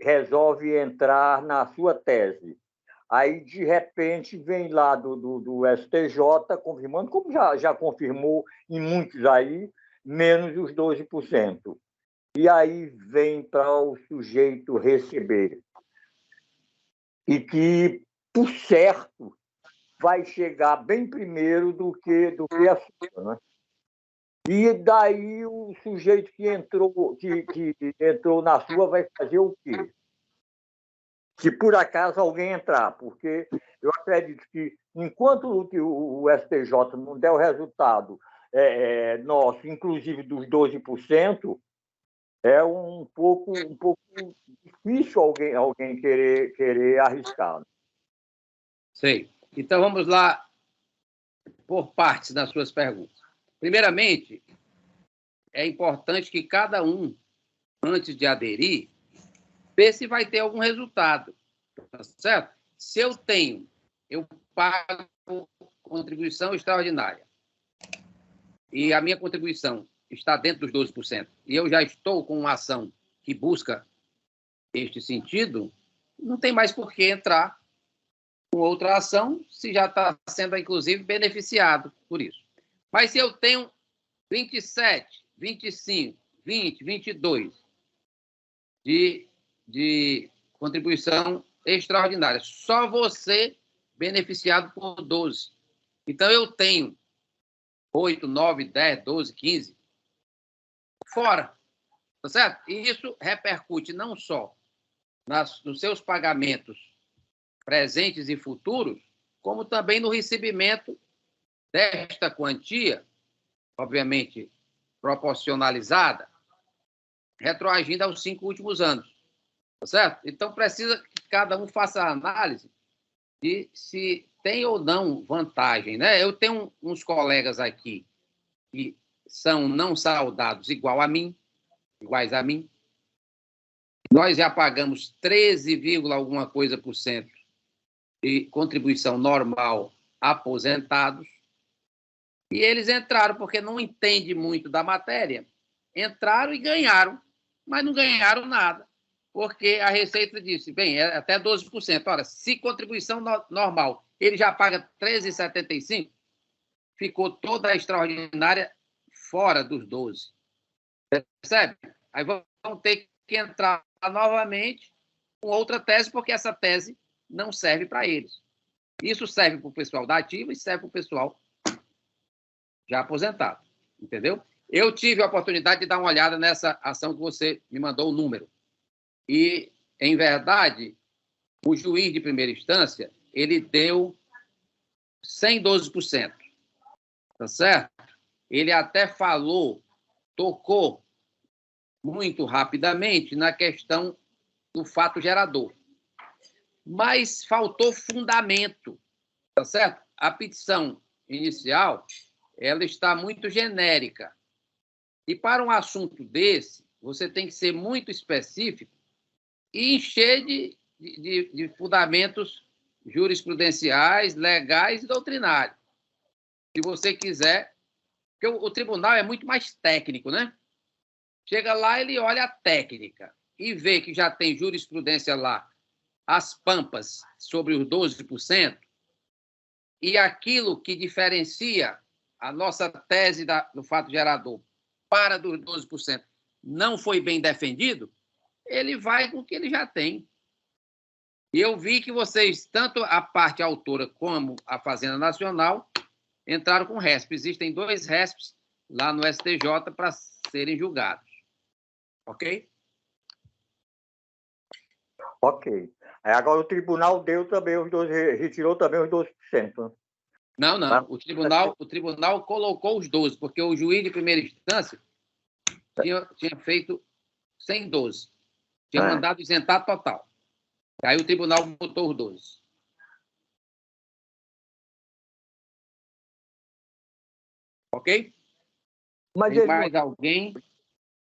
[SPEAKER 10] resolve entrar na sua tese, aí, de repente, vem lá do STJ confirmando, como já confirmou em muitos aí, menos os 12%. E aí vem para o sujeito receber. E que, por certo, vai chegar bem primeiro do que a sua, né? E daí o sujeito que entrou na sua vai fazer o quê? Se por acaso alguém entrar, porque eu acredito que enquanto o STJ não der o resultado nosso, inclusive dos 12%, é um pouco difícil alguém querer arriscar.
[SPEAKER 1] Sei. Então, vamos lá por partes nas suas perguntas. Primeiramente, é importante que cada um, antes de aderir, vê se vai ter algum resultado, tá certo? Se eu pago contribuição extraordinária e a minha contribuição está dentro dos 12%, e eu já estou com uma ação que busca este sentido, não tem mais por que entrar com outra ação, se já está sendo, inclusive, beneficiado por isso. Mas se eu tenho 27, 25, 20, 22 de contribuição extraordinária, só você beneficiado por 12. Então, eu tenho 8, 9, 10, 12, 15 fora, tá certo? E isso repercute não só nos seus pagamentos presentes e futuros, como também no recebimento desta quantia, obviamente proporcionalizada, retroagindo aos 5 últimos anos. Tá certo? Então, precisa que cada um faça a análise de se tem ou não vantagem, né? Eu tenho uns colegas aqui que são não saudados iguais a mim. Nós já pagamos 13, alguma coisa por cento de contribuição normal aposentados, e eles entraram porque não entendem muito da matéria, entraram e ganharam, mas não ganharam nada, porque a Receita disse, bem, é até 12%. Ora, se contribuição normal ele já paga 13,75, ficou toda a extraordinária fora dos 12. Percebe? Aí vão ter que entrar novamente com outra tese, porque essa tese não serve para eles. Isso serve para o pessoal da ativa e serve para o pessoal já aposentado. Entendeu? Eu tive a oportunidade de dar uma olhada nessa ação que você me mandou o número. E, em verdade, o juiz de primeira instância, ele deu 112%. Tá certo? Ele até tocou muito rapidamente na questão do fato gerador. Mas faltou fundamento, tá certo? A petição inicial, ela está muito genérica. E para um assunto desse, você tem que ser muito específico e encher de fundamentos jurisprudenciais, legais e doutrinários. Se você quiser, porque o tribunal é muito mais técnico, né? Chega lá, ele olha a técnica e vê que já tem jurisprudência lá, as pampas sobre os 12%, e aquilo que diferencia a nossa tese do fato gerador para dos 12% não foi bem defendido, ele vai com o que ele já tem. E eu vi que vocês, tanto a parte autora como a Fazenda Nacional, entraram com RESP. Existem 2 RESPs lá no STJ para serem julgados. Ok?
[SPEAKER 10] Ok. Agora o tribunal deu também retirou também os 12%.
[SPEAKER 1] Não. O tribunal colocou os 12%, porque o juiz de primeira instância tinha feito sem 12%. Tinha mandado isentar total. Aí o tribunal botou os 12. Ok?
[SPEAKER 2] Mas
[SPEAKER 1] Tem mais alguém?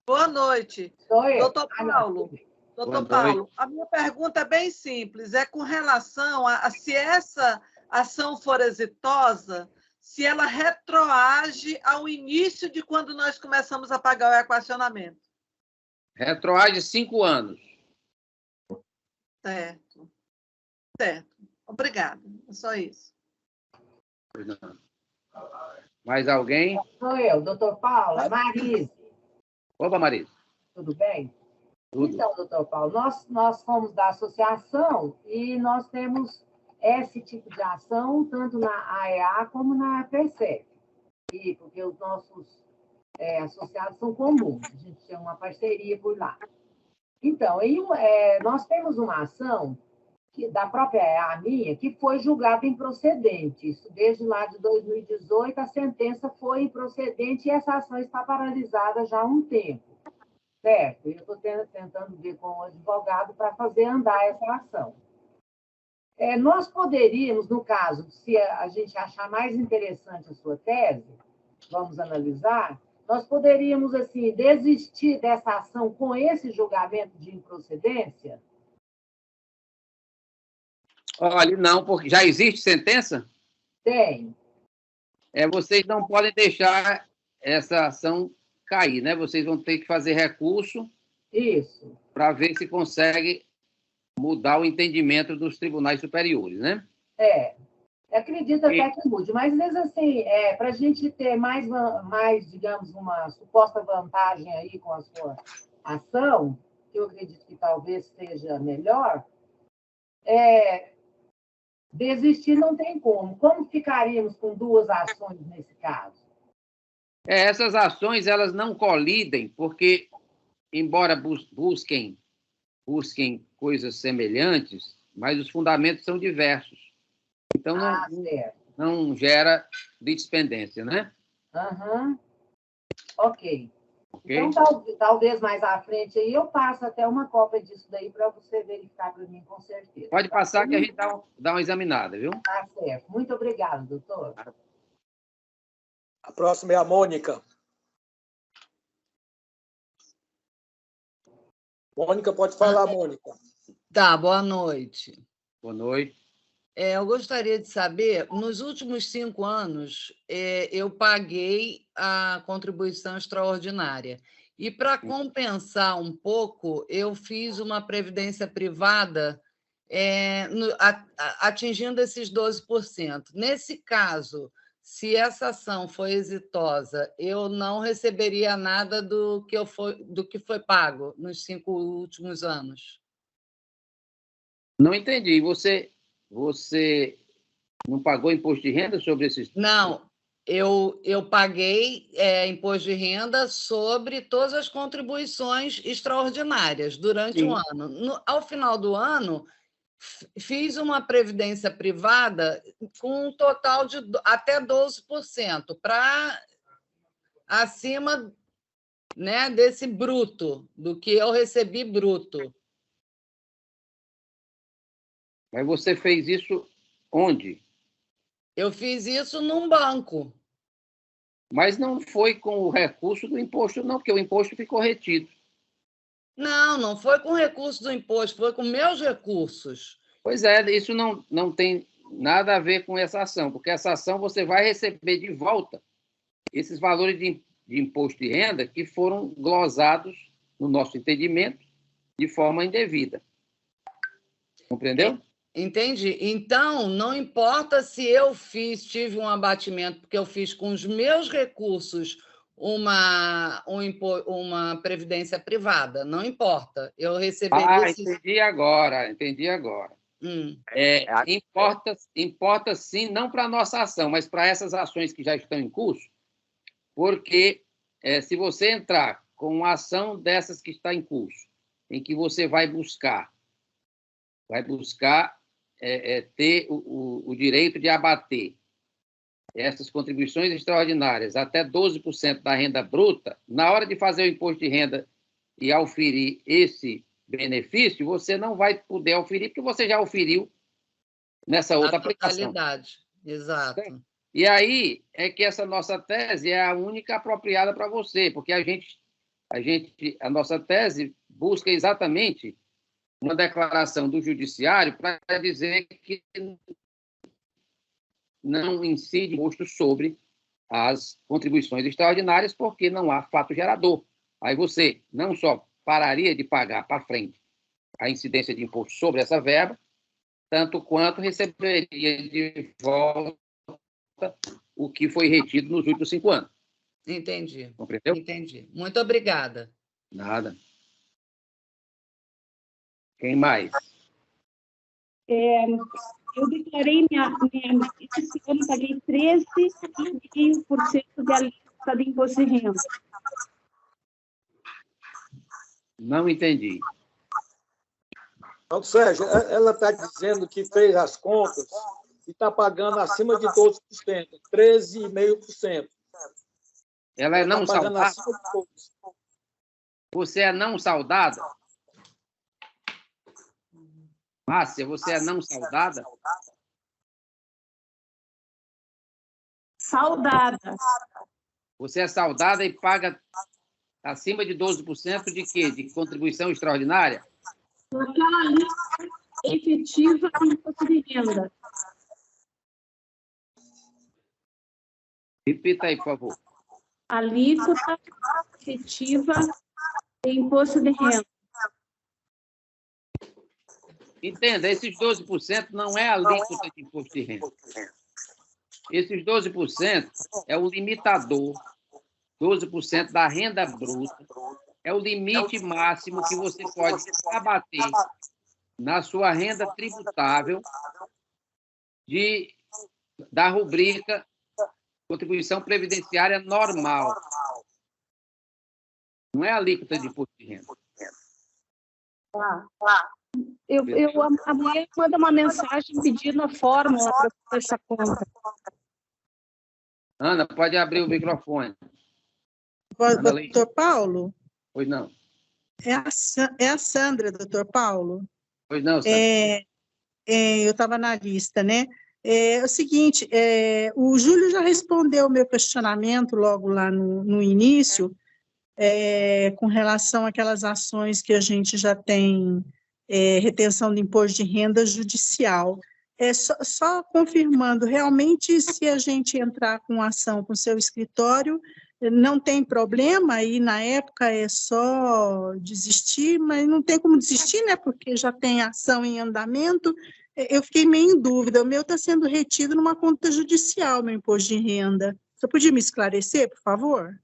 [SPEAKER 11] Boa noite. Doutor Paulo. Doutor Paulo, a minha pergunta é bem simples, é com relação a se essa ação for exitosa, se ela retroage ao início de quando nós começamos a pagar o equacionamento.
[SPEAKER 1] Retroage 5 anos.
[SPEAKER 11] Certo. Certo. Obrigada. É só isso.
[SPEAKER 1] Mais alguém?
[SPEAKER 12] Sou eu, doutor Paulo, Marise.
[SPEAKER 1] Opa, Marise.
[SPEAKER 12] Tudo bem?
[SPEAKER 1] Tudo.
[SPEAKER 12] Então, doutor Paulo, nós fomos da associação e nós temos esse tipo de ação tanto na AEA como na PSEC. E porque os nossos associados são comuns, a gente tem uma parceria por lá. Então, nós temos uma ação da própria AEA minha, que foi julgada improcedente. Isso desde lá de 2018, a sentença foi improcedente e essa ação está paralisada já há um tempo. Certo? E eu estou tentando ver com o advogado para fazer andar essa ação. Nós poderíamos, no caso, se a gente achar mais interessante a sua tese, vamos analisar, nós poderíamos, assim, desistir dessa ação com esse julgamento de improcedência?
[SPEAKER 1] Olha, não, porque já existe sentença?
[SPEAKER 12] Tem.
[SPEAKER 1] Vocês não podem deixar essa ação cair, né? Vocês vão ter que fazer recurso.
[SPEAKER 12] Isso.
[SPEAKER 1] Para ver se consegue mudar o entendimento dos tribunais superiores, né?
[SPEAKER 12] Acredito até que mude, mas às vezes assim, para a gente ter mais, digamos, uma suposta vantagem aí com a sua ação, que eu acredito que talvez seja melhor, desistir não tem como. Como ficaríamos com 2 ações nesse caso?
[SPEAKER 1] Essas ações, elas não colidem, porque, embora busquem coisas semelhantes, mas os fundamentos são diversos. Então, não gera dispendência, né?
[SPEAKER 12] Ok. Então, talvez mais à frente aí eu passo até uma cópia disso daí para você verificar para mim, com certeza.
[SPEAKER 1] Pode passar que a gente dá uma examinada, viu?
[SPEAKER 12] Tá certo. Muito obrigada, doutor.
[SPEAKER 2] A próxima é a Mônica. Mônica, pode falar, Mônica.
[SPEAKER 13] Tá, boa noite.
[SPEAKER 1] Boa noite.
[SPEAKER 13] Eu gostaria de saber, nos últimos 5 anos, eu paguei a contribuição extraordinária. E, para compensar um pouco, eu fiz uma previdência privada atingindo esses 12%. Nesse caso, se essa ação foi exitosa, eu não receberia nada do que foi pago nos 5 últimos anos.
[SPEAKER 1] Não entendi. Você não pagou imposto de renda sobre esses...
[SPEAKER 13] Não, eu paguei imposto de renda sobre todas as contribuições extraordinárias durante um ano. Ao final do ano, fiz uma previdência privada com um total de até 12%, para acima, né, desse bruto, do que eu recebi bruto.
[SPEAKER 1] Mas você fez isso onde?
[SPEAKER 13] Eu fiz isso num banco.
[SPEAKER 1] Mas não foi com o recurso do imposto, não, porque o imposto ficou retido.
[SPEAKER 13] Não foi com recurso do imposto, foi com meus recursos.
[SPEAKER 1] Pois isso não tem nada a ver com essa ação, porque essa ação você vai receber de volta esses valores de imposto de renda que foram glosados, no nosso entendimento, de forma indevida. Compreendeu?
[SPEAKER 13] Entendi. Então, não importa se eu tive um abatimento, porque eu fiz com os meus recursos uma previdência privada, não importa. Eu receberia...
[SPEAKER 1] Entendi agora. Importa sim, não para a nossa ação, mas para essas ações que já estão em curso, porque se você entrar com uma ação dessas que está em curso, em que você vai buscar ter o direito de abater essas contribuições extraordinárias até 12% da renda bruta, na hora de fazer o imposto de renda e auferir esse benefício, você não vai poder oferir, porque você já oferiu nessa outra aplicação.
[SPEAKER 13] Exato.
[SPEAKER 1] E aí é que essa nossa tese é a única apropriada para você, porque a nossa tese busca exatamente uma declaração do judiciário para dizer que não incide imposto sobre as contribuições extraordinárias, porque não há fato gerador. Aí você não só pararia de pagar para frente a incidência de imposto sobre essa verba, tanto quanto receberia de volta o que foi retido nos últimos 5 anos.
[SPEAKER 13] Entendi.
[SPEAKER 1] Compreendeu?
[SPEAKER 13] Entendi. Muito obrigada.
[SPEAKER 1] Nada. Quem mais?
[SPEAKER 3] Eu declarei esse ano paguei 13,5% de alíquota de imposto de renda.
[SPEAKER 1] Não entendi.
[SPEAKER 2] Então, Sérgio, ela está dizendo que fez as contas e está pagando acima de 12%, 13,5%.
[SPEAKER 1] Ela é não saudada?
[SPEAKER 2] De
[SPEAKER 1] você é não saudada? Márcia, você é não saudada?
[SPEAKER 3] Saudada.
[SPEAKER 1] Você é saudada e paga acima de 12% de quê? De contribuição extraordinária?
[SPEAKER 3] Aquela lista efetiva de imposto de renda.
[SPEAKER 1] Repita aí, por favor.
[SPEAKER 3] Alíquota efetiva de imposto de renda.
[SPEAKER 1] Entenda, esses 12% não é a alíquota de imposto de renda. Esses 12% é o limitador, 12% da renda bruta, é o limite máximo que você pode abater na sua renda tributável da rubrica contribuição previdenciária normal. Não é a alíquota de imposto de renda.
[SPEAKER 3] Eu amanhã mando uma mensagem pedindo a fórmula para fazer essa conta.
[SPEAKER 1] Ana, pode abrir o microfone.
[SPEAKER 14] Doutor Paulo?
[SPEAKER 1] Pois não.
[SPEAKER 14] É a Sandra, doutor Paulo.
[SPEAKER 1] Pois não, Sandra.
[SPEAKER 14] Eu estava na lista, né? É o seguinte, o Júlio já respondeu o meu questionamento logo lá no início, com relação àquelas ações que a gente já tem retenção de imposto de renda judicial. Só confirmando, realmente, se a gente entrar com ação com o seu escritório, não tem problema, e na época é só desistir, mas não tem como desistir, né? Porque já tem ação em andamento. Eu fiquei meio em dúvida. O meu está sendo retido numa conta judicial, meu imposto de renda. Você podia me esclarecer, por favor?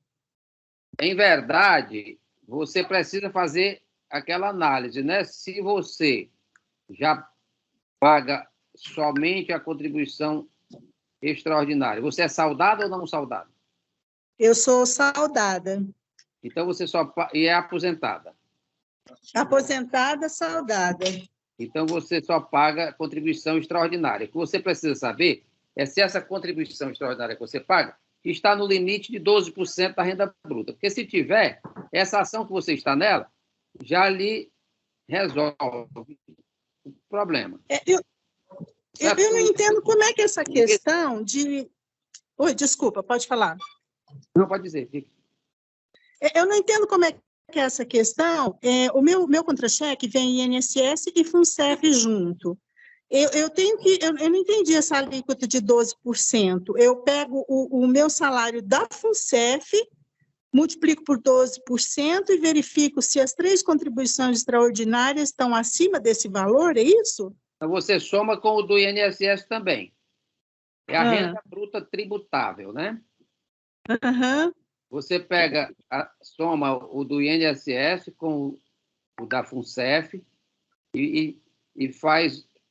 [SPEAKER 1] Em verdade, você precisa fazer aquela análise, né? Se você já paga somente a contribuição extraordinária, você é saudada ou não saudada?
[SPEAKER 14] Eu sou saudada.
[SPEAKER 1] Então você e é aposentada?
[SPEAKER 14] Aposentada, saudada.
[SPEAKER 1] Então você só paga contribuição extraordinária. O que você precisa saber é se essa contribuição extraordinária que você paga está no limite de 12% da renda bruta. Porque se tiver, essa ação que você está nela já lhe resolve o problema.
[SPEAKER 14] Eu não entendo como é que essa questão de... Oi, desculpa, pode falar.
[SPEAKER 1] Não, pode dizer.
[SPEAKER 14] Eu não entendo como é que é essa questão. O meu contra-cheque vem INSS e FUNCEF junto. Eu não entendi essa alíquota de 12%. Eu pego o meu salário da FUNCEF, multiplico por 12% e verifico se as 3 contribuições extraordinárias estão acima desse valor, é isso?
[SPEAKER 1] Você soma com o do INSS também. É a renda bruta tributável, né?
[SPEAKER 14] Uhum.
[SPEAKER 1] Você soma o do INSS com o da FUNCEF e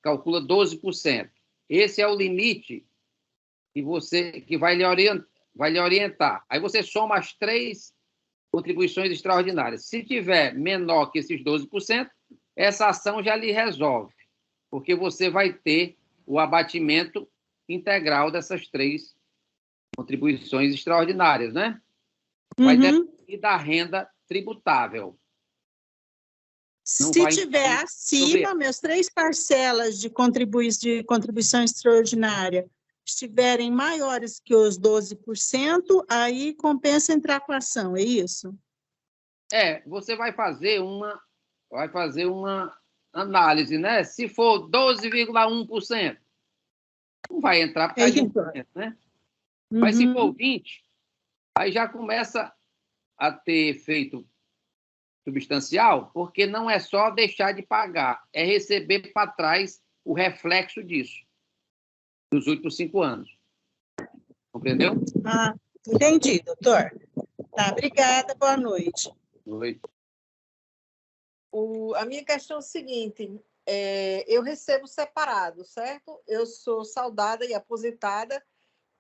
[SPEAKER 1] calcula 12%. Esse é o limite que vai lhe orientar. Aí você soma as 3 contribuições extraordinárias. Se tiver menor que esses 12%, essa ação já lhe resolve, porque você vai ter o abatimento integral dessas 3 contribuições extraordinárias, né? Vai depender da renda tributável.
[SPEAKER 14] Se tiver acima, meus 3 parcelas de contribuição extraordinária estiverem maiores que os 12%, aí compensa entrar com a ação, é isso?
[SPEAKER 1] Você vai fazer uma análise, né? Se for 12,1%, não vai entrar por causa de 1%, né? Mas se for 20%, aí já começa a ter efeito substancial, porque não é só deixar de pagar, é receber para trás o reflexo disso, dos últimos 5 anos. Compreendeu?
[SPEAKER 14] Entendi, doutor. Tá, obrigada, boa noite.
[SPEAKER 1] Boa noite.
[SPEAKER 11] A minha questão é o seguinte, eu recebo separado, certo? Eu sou saudada e aposentada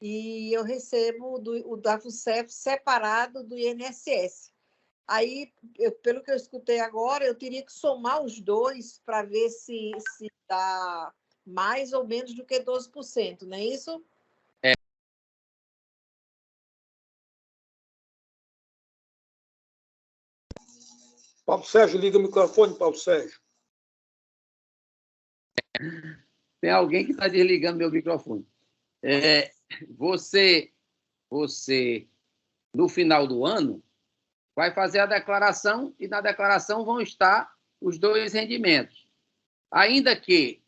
[SPEAKER 11] e eu recebo o da FUNCEF separado do INSS. Aí, pelo que eu escutei agora, eu teria que somar os dois para ver se dá mais ou menos do que 12%, não é isso?
[SPEAKER 2] Paulo Sérgio, liga o microfone, Paulo Sérgio.
[SPEAKER 1] Tem alguém que está desligando meu microfone. Você, no final do ano, vai fazer a declaração e na declaração vão estar os 2 rendimentos. Ainda que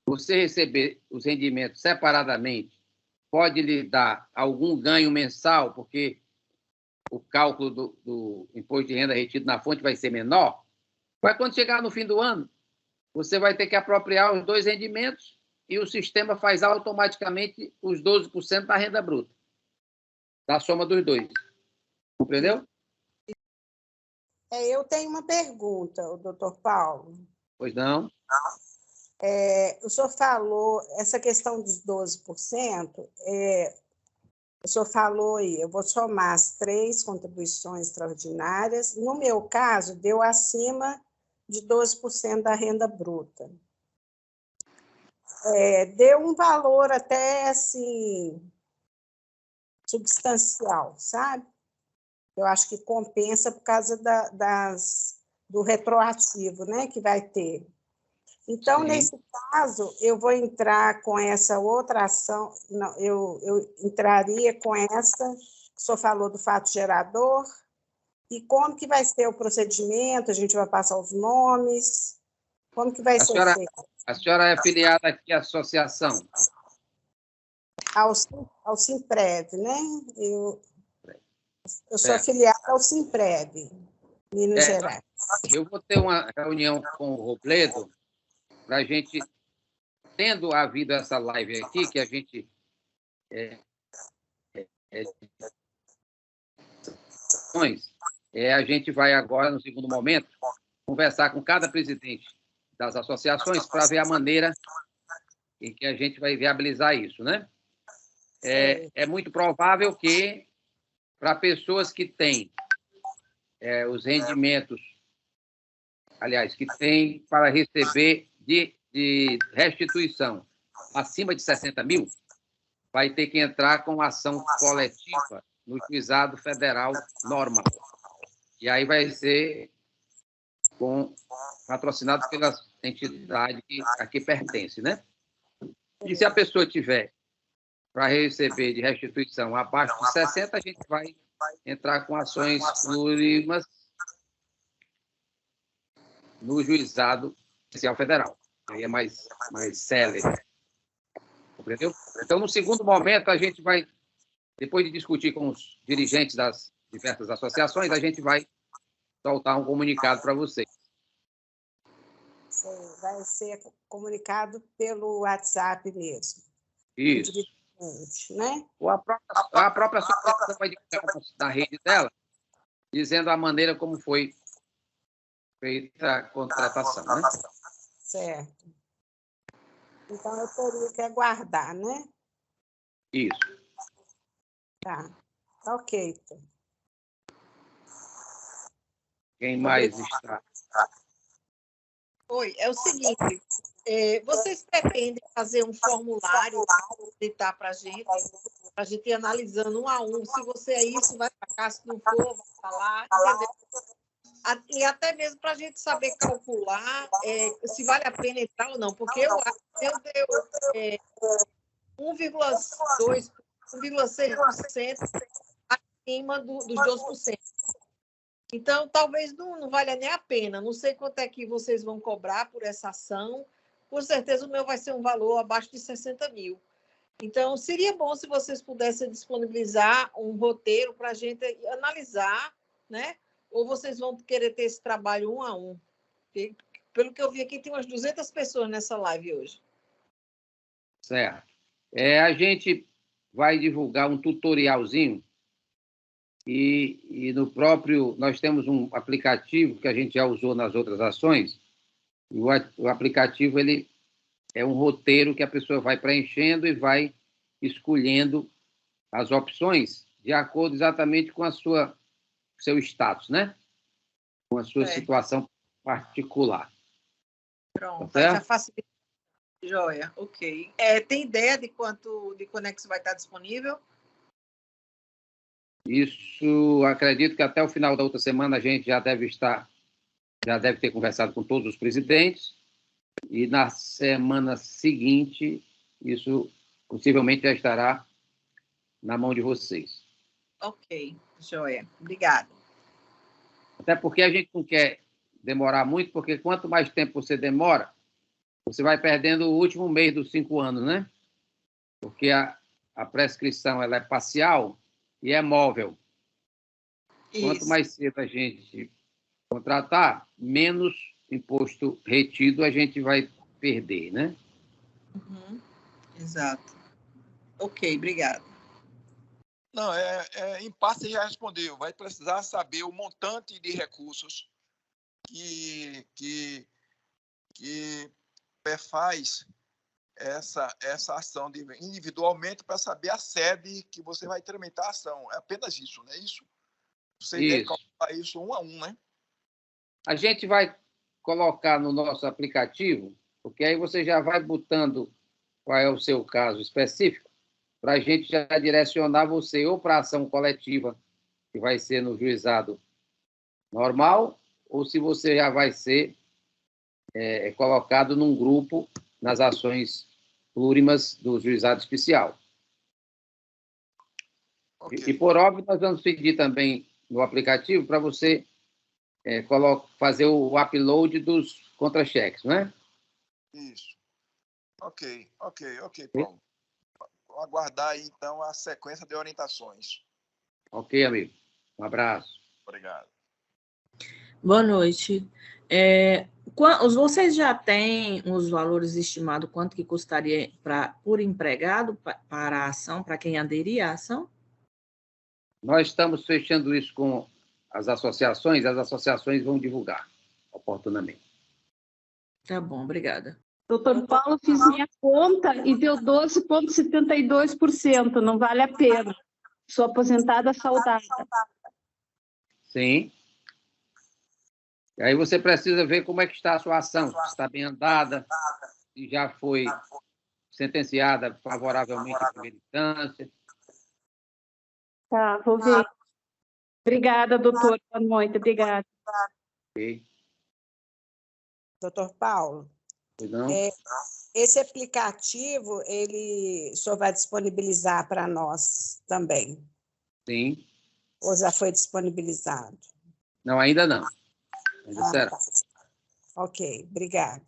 [SPEAKER 1] você receber os rendimentos separadamente, pode lhe dar algum ganho mensal, porque o cálculo do imposto de renda retido na fonte vai ser menor, mas quando chegar no fim do ano, você vai ter que apropriar os 2 rendimentos e o sistema faz automaticamente os 12% da renda bruta, da soma dos 2. Compreendeu?
[SPEAKER 15] Eu tenho uma pergunta, o doutor Paulo.
[SPEAKER 1] Pois não?
[SPEAKER 15] O senhor falou, essa questão dos 12%, o senhor falou aí, eu vou somar as 3 contribuições extraordinárias. No meu caso, deu acima de 12% da renda bruta. Deu um valor até, assim, substancial, sabe? Eu acho que compensa por causa do retroativo, né, que vai ter. Então, sim, nesse caso, eu vou entrar com essa outra ação, não, eu entraria com essa, que o senhor falou do fato gerador, e como que vai ser o procedimento, a gente vai passar os nomes, como que vai ser feito?
[SPEAKER 1] A senhora é afiliada aqui à associação?
[SPEAKER 15] Ao Simprev, né? Eu sou afiliada ao Simprev, Minas Gerais.
[SPEAKER 1] Eu vou ter uma reunião com o Robledo para a gente, tendo havido essa live aqui, que a gente a gente vai agora, no segundo momento, conversar com cada presidente das associações para ver a maneira em que a gente vai viabilizar isso, né? É muito provável que, para pessoas que têm os rendimentos, aliás, que têm para receber de restituição acima de 60 mil, vai ter que entrar com ação coletiva no juizado federal normal. E aí vai ser patrocinado pela entidade a que pertence, né? E se a pessoa tiver para receber de restituição abaixo de 60, a gente vai entrar com ações plurimas no juizado especial federal. Aí é mais célere. Compreendeu? Então, no segundo momento, a gente vai, depois de discutir com os dirigentes das diversas associações, a gente vai soltar um comunicado para vocês.
[SPEAKER 15] Vai ser comunicado pelo WhatsApp mesmo.
[SPEAKER 1] Isso.
[SPEAKER 15] Né?
[SPEAKER 1] Ou a própria associação vai divulgar na rede dela, dizendo a maneira como foi feita a contratação, né?
[SPEAKER 15] Certo. Então, eu teria que aguardar, né?
[SPEAKER 1] Isso.
[SPEAKER 15] Tá. Ok.
[SPEAKER 1] Quem mais está?
[SPEAKER 11] Oi, é o seguinte, vocês pretendem fazer um formulário para para a gente ir analisando um a um, se você é isso, vai para cá, se não for, vai falar, entendeu? E até mesmo para a gente saber calcular se vale a pena entrar ou não, porque eu deu 1,2%, 1,6% acima dos 12%. Então, talvez não valha nem a pena. Não sei quanto é que vocês vão cobrar por essa ação. Com certeza, o meu vai ser um valor abaixo de 60 mil. Então, seria bom se vocês pudessem disponibilizar um roteiro para a gente analisar, né? Ou vocês vão querer ter esse trabalho 1 a 1? Porque, pelo que eu vi aqui, tem umas 200 pessoas nessa live hoje.
[SPEAKER 1] Certo. A gente vai divulgar um tutorialzinho e no próprio... Nós temos um aplicativo que a gente já usou nas outras ações. E o aplicativo, ele é um roteiro que a pessoa vai preenchendo e vai escolhendo as opções de acordo exatamente com seu status, né? Com a sua situação particular.
[SPEAKER 11] Pronto,
[SPEAKER 1] tá,
[SPEAKER 11] já facilita. Joia, ok. Tem ideia de quando é que isso vai estar disponível?
[SPEAKER 1] Isso, acredito que até o final da outra semana a gente já deve ter conversado com todos os presidentes e na semana seguinte isso possivelmente já estará na mão de vocês.
[SPEAKER 11] Ok, joia. Obrigada.
[SPEAKER 1] Até porque a gente não quer demorar muito, porque quanto mais tempo você demora, você vai perdendo o último mês dos 5 anos, né? Porque a prescrição ela é parcial e é móvel.
[SPEAKER 11] Isso.
[SPEAKER 1] Quanto mais cedo a gente contratar, menos imposto retido a gente vai perder, né?
[SPEAKER 11] Uhum. Exato. Ok, obrigada.
[SPEAKER 16] Não, em parte você já respondeu. Vai precisar saber o montante de recursos que faz essa ação individualmente para saber a sede que você vai tramitar a ação. É apenas isso, não é isso? Você deve calcular isso 1 a 1, né?
[SPEAKER 1] A gente vai colocar no nosso aplicativo, porque aí você já vai botando qual é o seu caso específico, para a gente já direcionar você ou para a ação coletiva, que vai ser no juizado normal, ou se você já vai ser colocado num grupo nas ações plurimas do juizado especial. Okay. E, por óbvio, nós vamos pedir também no aplicativo para você fazer o upload dos contra-cheques, não é?
[SPEAKER 16] Isso. Ok, Paulo. Vou aguardar aí, então, a sequência de orientações.
[SPEAKER 1] Ok, amigo. Um abraço.
[SPEAKER 16] Obrigado.
[SPEAKER 17] Boa noite. Vocês já têm os valores estimados, quanto que custaria por empregado para a ação, para quem aderir à ação?
[SPEAKER 1] Nós estamos fechando isso com as associações vão divulgar oportunamente.
[SPEAKER 17] Tá bom, obrigada.
[SPEAKER 3] Doutor Paulo, fiz minha conta e deu 12,72%, não vale a pena. Sou aposentada saudável.
[SPEAKER 1] Sim. E aí você precisa ver como é que está a sua ação, se está bem andada, se já foi sentenciada favoravelmente em primeira instância.
[SPEAKER 3] Tá, vou ver. Obrigada, doutor. Boa noite, obrigada.
[SPEAKER 1] Okay.
[SPEAKER 15] Doutor Paulo, esse aplicativo, o senhor vai disponibilizar para nós também?
[SPEAKER 1] Sim.
[SPEAKER 15] Ou já foi disponibilizado?
[SPEAKER 1] Não, ainda não. Ainda será.
[SPEAKER 15] Tá. Ok, obrigada.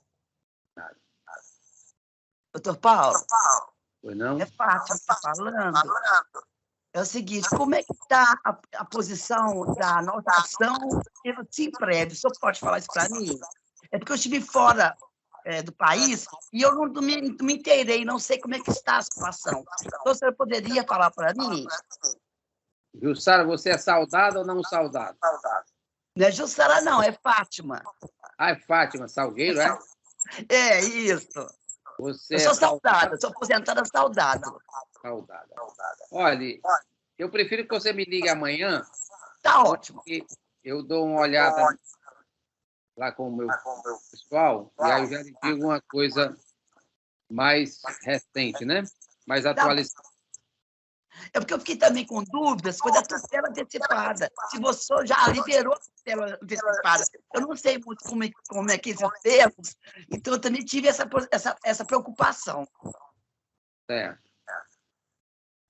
[SPEAKER 18] Doutor Paulo,
[SPEAKER 1] pois não?
[SPEAKER 18] É Fátima que está falando. É o seguinte, como é que está a posição da nossa ação pelo Simprev? O senhor pode falar isso para mim? É porque eu estive fora do país e eu não me inteirei, não sei como é que está a situação. Então, o senhor poderia falar para mim?
[SPEAKER 1] Jussara, você é saudada ou não saudada?
[SPEAKER 18] Não é Jussara, não, é Fátima.
[SPEAKER 1] Ah, é Fátima Salgueiro, é?
[SPEAKER 18] É, isso.
[SPEAKER 1] Você
[SPEAKER 18] eu sou saudada, sou aposentada saudada.
[SPEAKER 1] Saudada. Olha, eu prefiro que você me ligue amanhã.
[SPEAKER 18] Tá ótimo.
[SPEAKER 1] Eu dou uma olhada lá com o meu pessoal e aí eu já lhe digo uma coisa mais recente, né? Mais atualizada.
[SPEAKER 18] É porque eu fiquei também com dúvidas, foi da tutela antecipada. Se você já liberou a tutela antecipada, eu não sei muito como é que esses termos, então eu também tive essa preocupação.
[SPEAKER 1] Certo.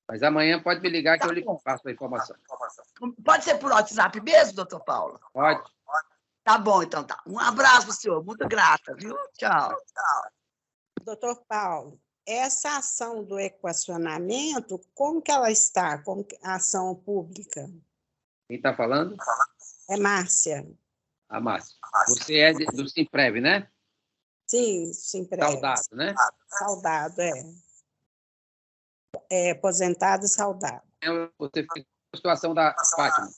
[SPEAKER 1] Mas amanhã pode me ligar que eu lhe passo a informação.
[SPEAKER 18] Pode ser por WhatsApp mesmo, doutor Paulo?
[SPEAKER 1] Pode.
[SPEAKER 18] Tá bom, então tá. Um abraço, senhor. Muito grata, viu? Tchau.
[SPEAKER 15] Doutor Paulo, essa ação do equacionamento, como que ela está? Como a ação pública?
[SPEAKER 1] Quem está falando?
[SPEAKER 15] É Márcia.
[SPEAKER 1] A Márcia. Você é do Simprev, né?
[SPEAKER 15] Sim, Simprev.
[SPEAKER 1] Saudado, né?
[SPEAKER 15] Saudado, é aposentado e saudado.
[SPEAKER 1] Você fez a situação da Fátima.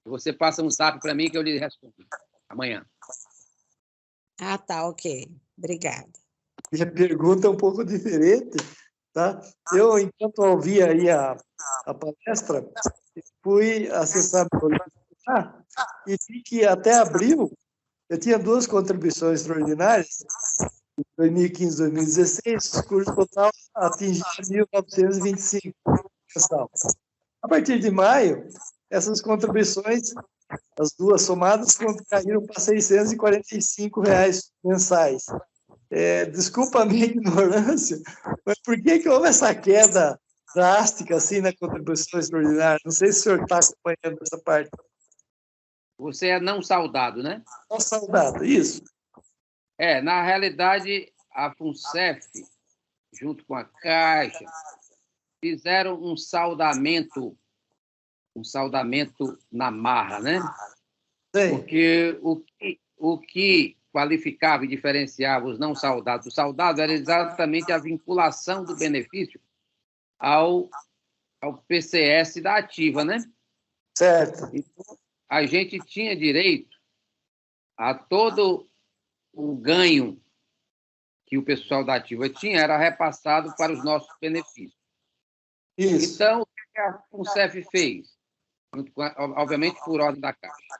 [SPEAKER 1] Você passa um zap para mim que eu lhe respondo amanhã.
[SPEAKER 15] Ah, tá, ok. Obrigada.
[SPEAKER 2] Minha pergunta é um pouco diferente, tá? Eu, enquanto ouvia aí a palestra, fui acessar e vi que até abril eu tinha 2 contribuições extraordinárias, em 2015 e 2016, o custo total atingia 1.925 mensal. A partir de maio, essas contribuições, as 2 somadas, caíram para R$ 645 mensais. Desculpa a minha ignorância, mas por que houve essa queda drástica assim na contribuição extraordinária? Não sei se o senhor está acompanhando essa parte.
[SPEAKER 1] Você é não saudado, né?
[SPEAKER 2] Não saudado, isso.
[SPEAKER 1] Na realidade, a FUNCEF, junto com a Caixa, fizeram um saudamento na marra, né?
[SPEAKER 2] Sim.
[SPEAKER 1] Porque o que qualificava e diferenciava os não saudados dos saudados era exatamente a vinculação do benefício ao PCS da ativa, né?
[SPEAKER 2] Certo.
[SPEAKER 1] Então, a gente tinha direito a todo o ganho que o pessoal da ativa tinha era repassado para os nossos benefícios.
[SPEAKER 2] Isso.
[SPEAKER 1] Então, o que a FUNCEF fez? Obviamente, por ordem da Caixa.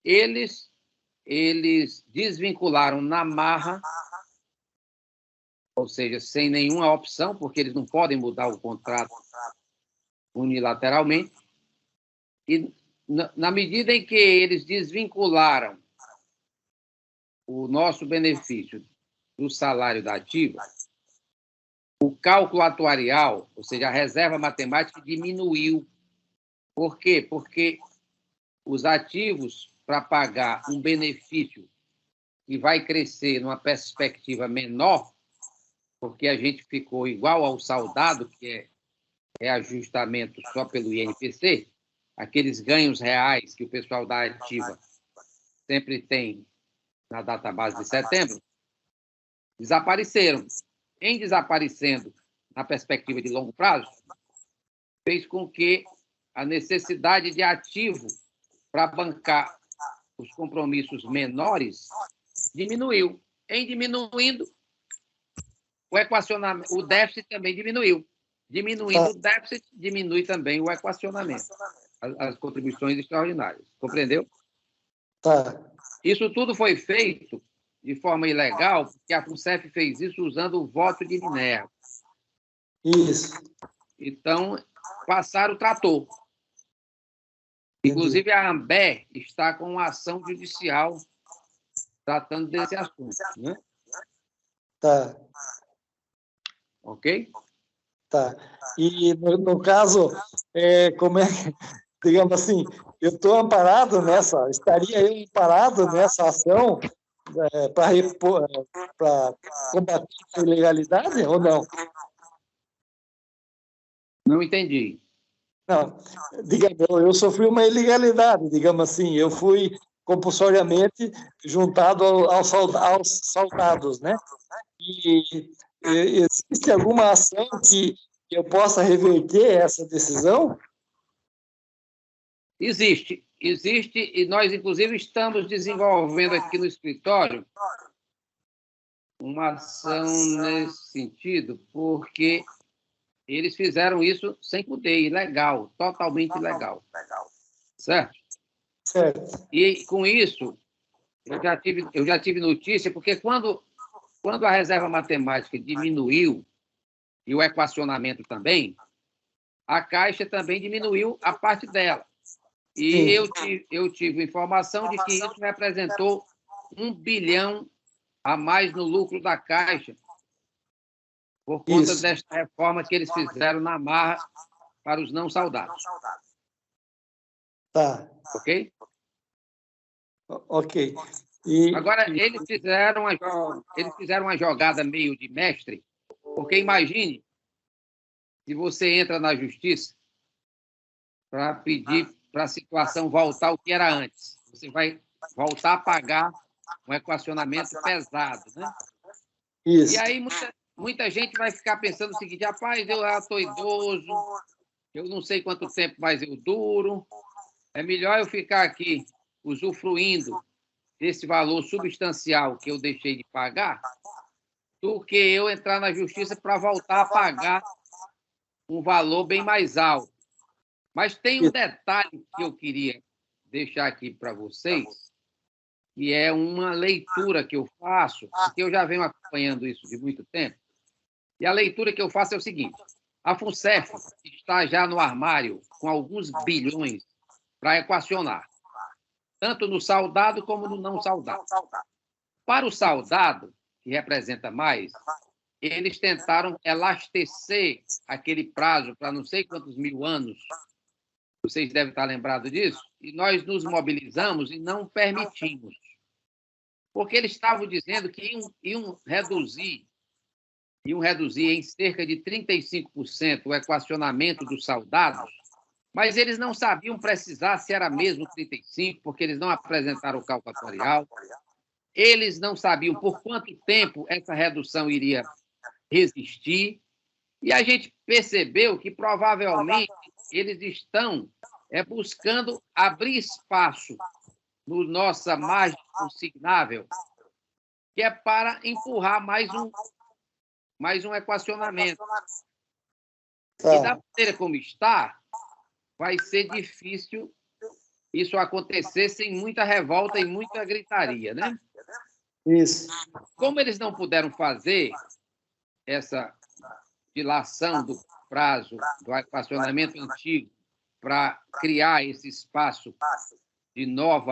[SPEAKER 1] Eles desvincularam na marra, ou seja, sem nenhuma opção, porque eles não podem mudar o contrato unilateralmente, e na medida em que eles desvincularam o nosso benefício do salário da ativa, o cálculo atuarial, ou seja, a reserva matemática, diminuiu. Por quê? Porque os ativos, para pagar um benefício que vai crescer numa perspectiva menor, porque a gente ficou igual ao saudado, que é ajustamento só pelo INPC, aqueles ganhos reais que o pessoal da ativa sempre tem na database de setembro, desapareceram. Em desaparecendo na perspectiva de longo prazo, fez com que a necessidade de ativo para bancar os compromissos menores diminuiu. Em diminuindo, o déficit também diminuiu. Diminuindo o déficit, diminui também o equacionamento, as contribuições extraordinárias. Compreendeu?
[SPEAKER 2] Tá.
[SPEAKER 1] Isso tudo foi feito de forma ilegal, porque a FUNCEF fez isso usando o voto de Minerva.
[SPEAKER 2] Isso.
[SPEAKER 1] Então, passaram o trator. Inclusive, a ANBE está com uma ação judicial tratando desse assunto. Né?
[SPEAKER 2] Tá.
[SPEAKER 1] Ok?
[SPEAKER 2] Tá. E, no caso, como é, digamos assim, eu estou amparado estaria eu amparado nessa ação para combater a ilegalidade ou não?
[SPEAKER 1] Não entendi.
[SPEAKER 2] Não, digamos, eu sofri uma ilegalidade, digamos assim, eu fui compulsoriamente juntado aos soldados, né? E existe alguma ação que eu possa reverter essa decisão?
[SPEAKER 1] Existe, e nós, inclusive, estamos desenvolvendo aqui no escritório uma ação nesse sentido, porque eles fizeram isso sem poder, ilegal, totalmente ilegal. Certo?
[SPEAKER 2] Certo.
[SPEAKER 1] E, com isso, eu já tive notícia, porque quando a reserva matemática diminuiu, e o equacionamento também, a Caixa também diminuiu a parte dela. E eu tive informação de que isso representou 1 bilhão a mais no lucro da Caixa, por conta desta reforma que eles fizeram na marra para os não saudados.
[SPEAKER 2] Tá.
[SPEAKER 1] Ok?
[SPEAKER 2] Ok.
[SPEAKER 1] Agora, eles fizeram uma jogada meio de mestre, porque imagine se você entra na justiça para pedir para a situação voltar ao que era antes. Você vai voltar a pagar um equacionamento pesado, né?
[SPEAKER 2] Isso.
[SPEAKER 1] E aí muita gente vai ficar pensando o seguinte: rapaz, eu já estou idoso, eu não sei quanto tempo mais eu duro, é melhor eu ficar aqui usufruindo desse valor substancial que eu deixei de pagar, do que eu entrar na justiça para voltar a pagar um valor bem mais alto. Mas tem um detalhe que eu queria deixar aqui para vocês, que é uma leitura que eu faço, porque eu já venho acompanhando isso de muito tempo, e a leitura que eu faço é o seguinte: a FUNCEF está já no armário com alguns bilhões para equacionar, tanto no saudado como no não saudado. Para o saudado, que representa mais, eles tentaram elastecer aquele prazo para não sei quantos mil anos, vocês devem estar lembrados disso, e nós nos mobilizamos e não permitimos. Porque eles estavam dizendo que iam reduzir em cerca de 35% o equacionamento dos saudados, mas eles não sabiam precisar se era mesmo 35%, porque eles não apresentaram o cálculo atuarial, eles não sabiam por quanto tempo essa redução iria resistir, e a gente percebeu que provavelmente eles estão buscando abrir espaço no nossa margem consignável, que é para empurrar mais um equacionamento. E da maneira como está, vai ser difícil isso acontecer sem muita revolta e muita gritaria, né?
[SPEAKER 2] Isso.
[SPEAKER 1] Como eles não puderam fazer essa dilação do prazo do equacionamento antigo para criar esse espaço de novo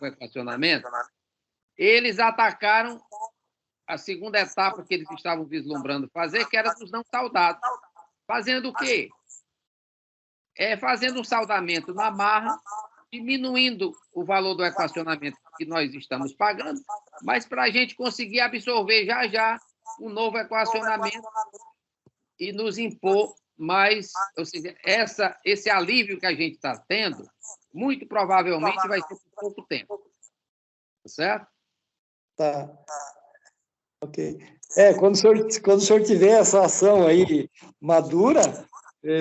[SPEAKER 1] equacionamento, eles atacaram a segunda etapa que eles estavam vislumbrando fazer, que era dos não saudados. Fazendo o quê? Fazendo um saudamento na marra, diminuindo o valor do equacionamento que nós estamos pagando, mas para a gente conseguir absorver já um novo equacionamento e nos impor mais, ou seja, esse alívio que a gente está tendo, muito provavelmente vai ser por pouco tempo. Tá certo?
[SPEAKER 2] Tá. Ok. Quando o senhor tiver essa ação aí madura,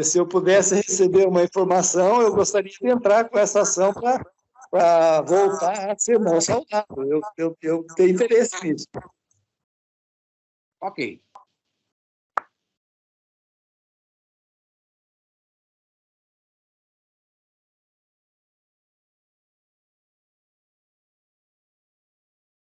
[SPEAKER 2] se eu pudesse receber uma informação, eu gostaria de entrar com essa ação para voltar a ser não saudável. Eu tenho interesse nisso.
[SPEAKER 1] Ok.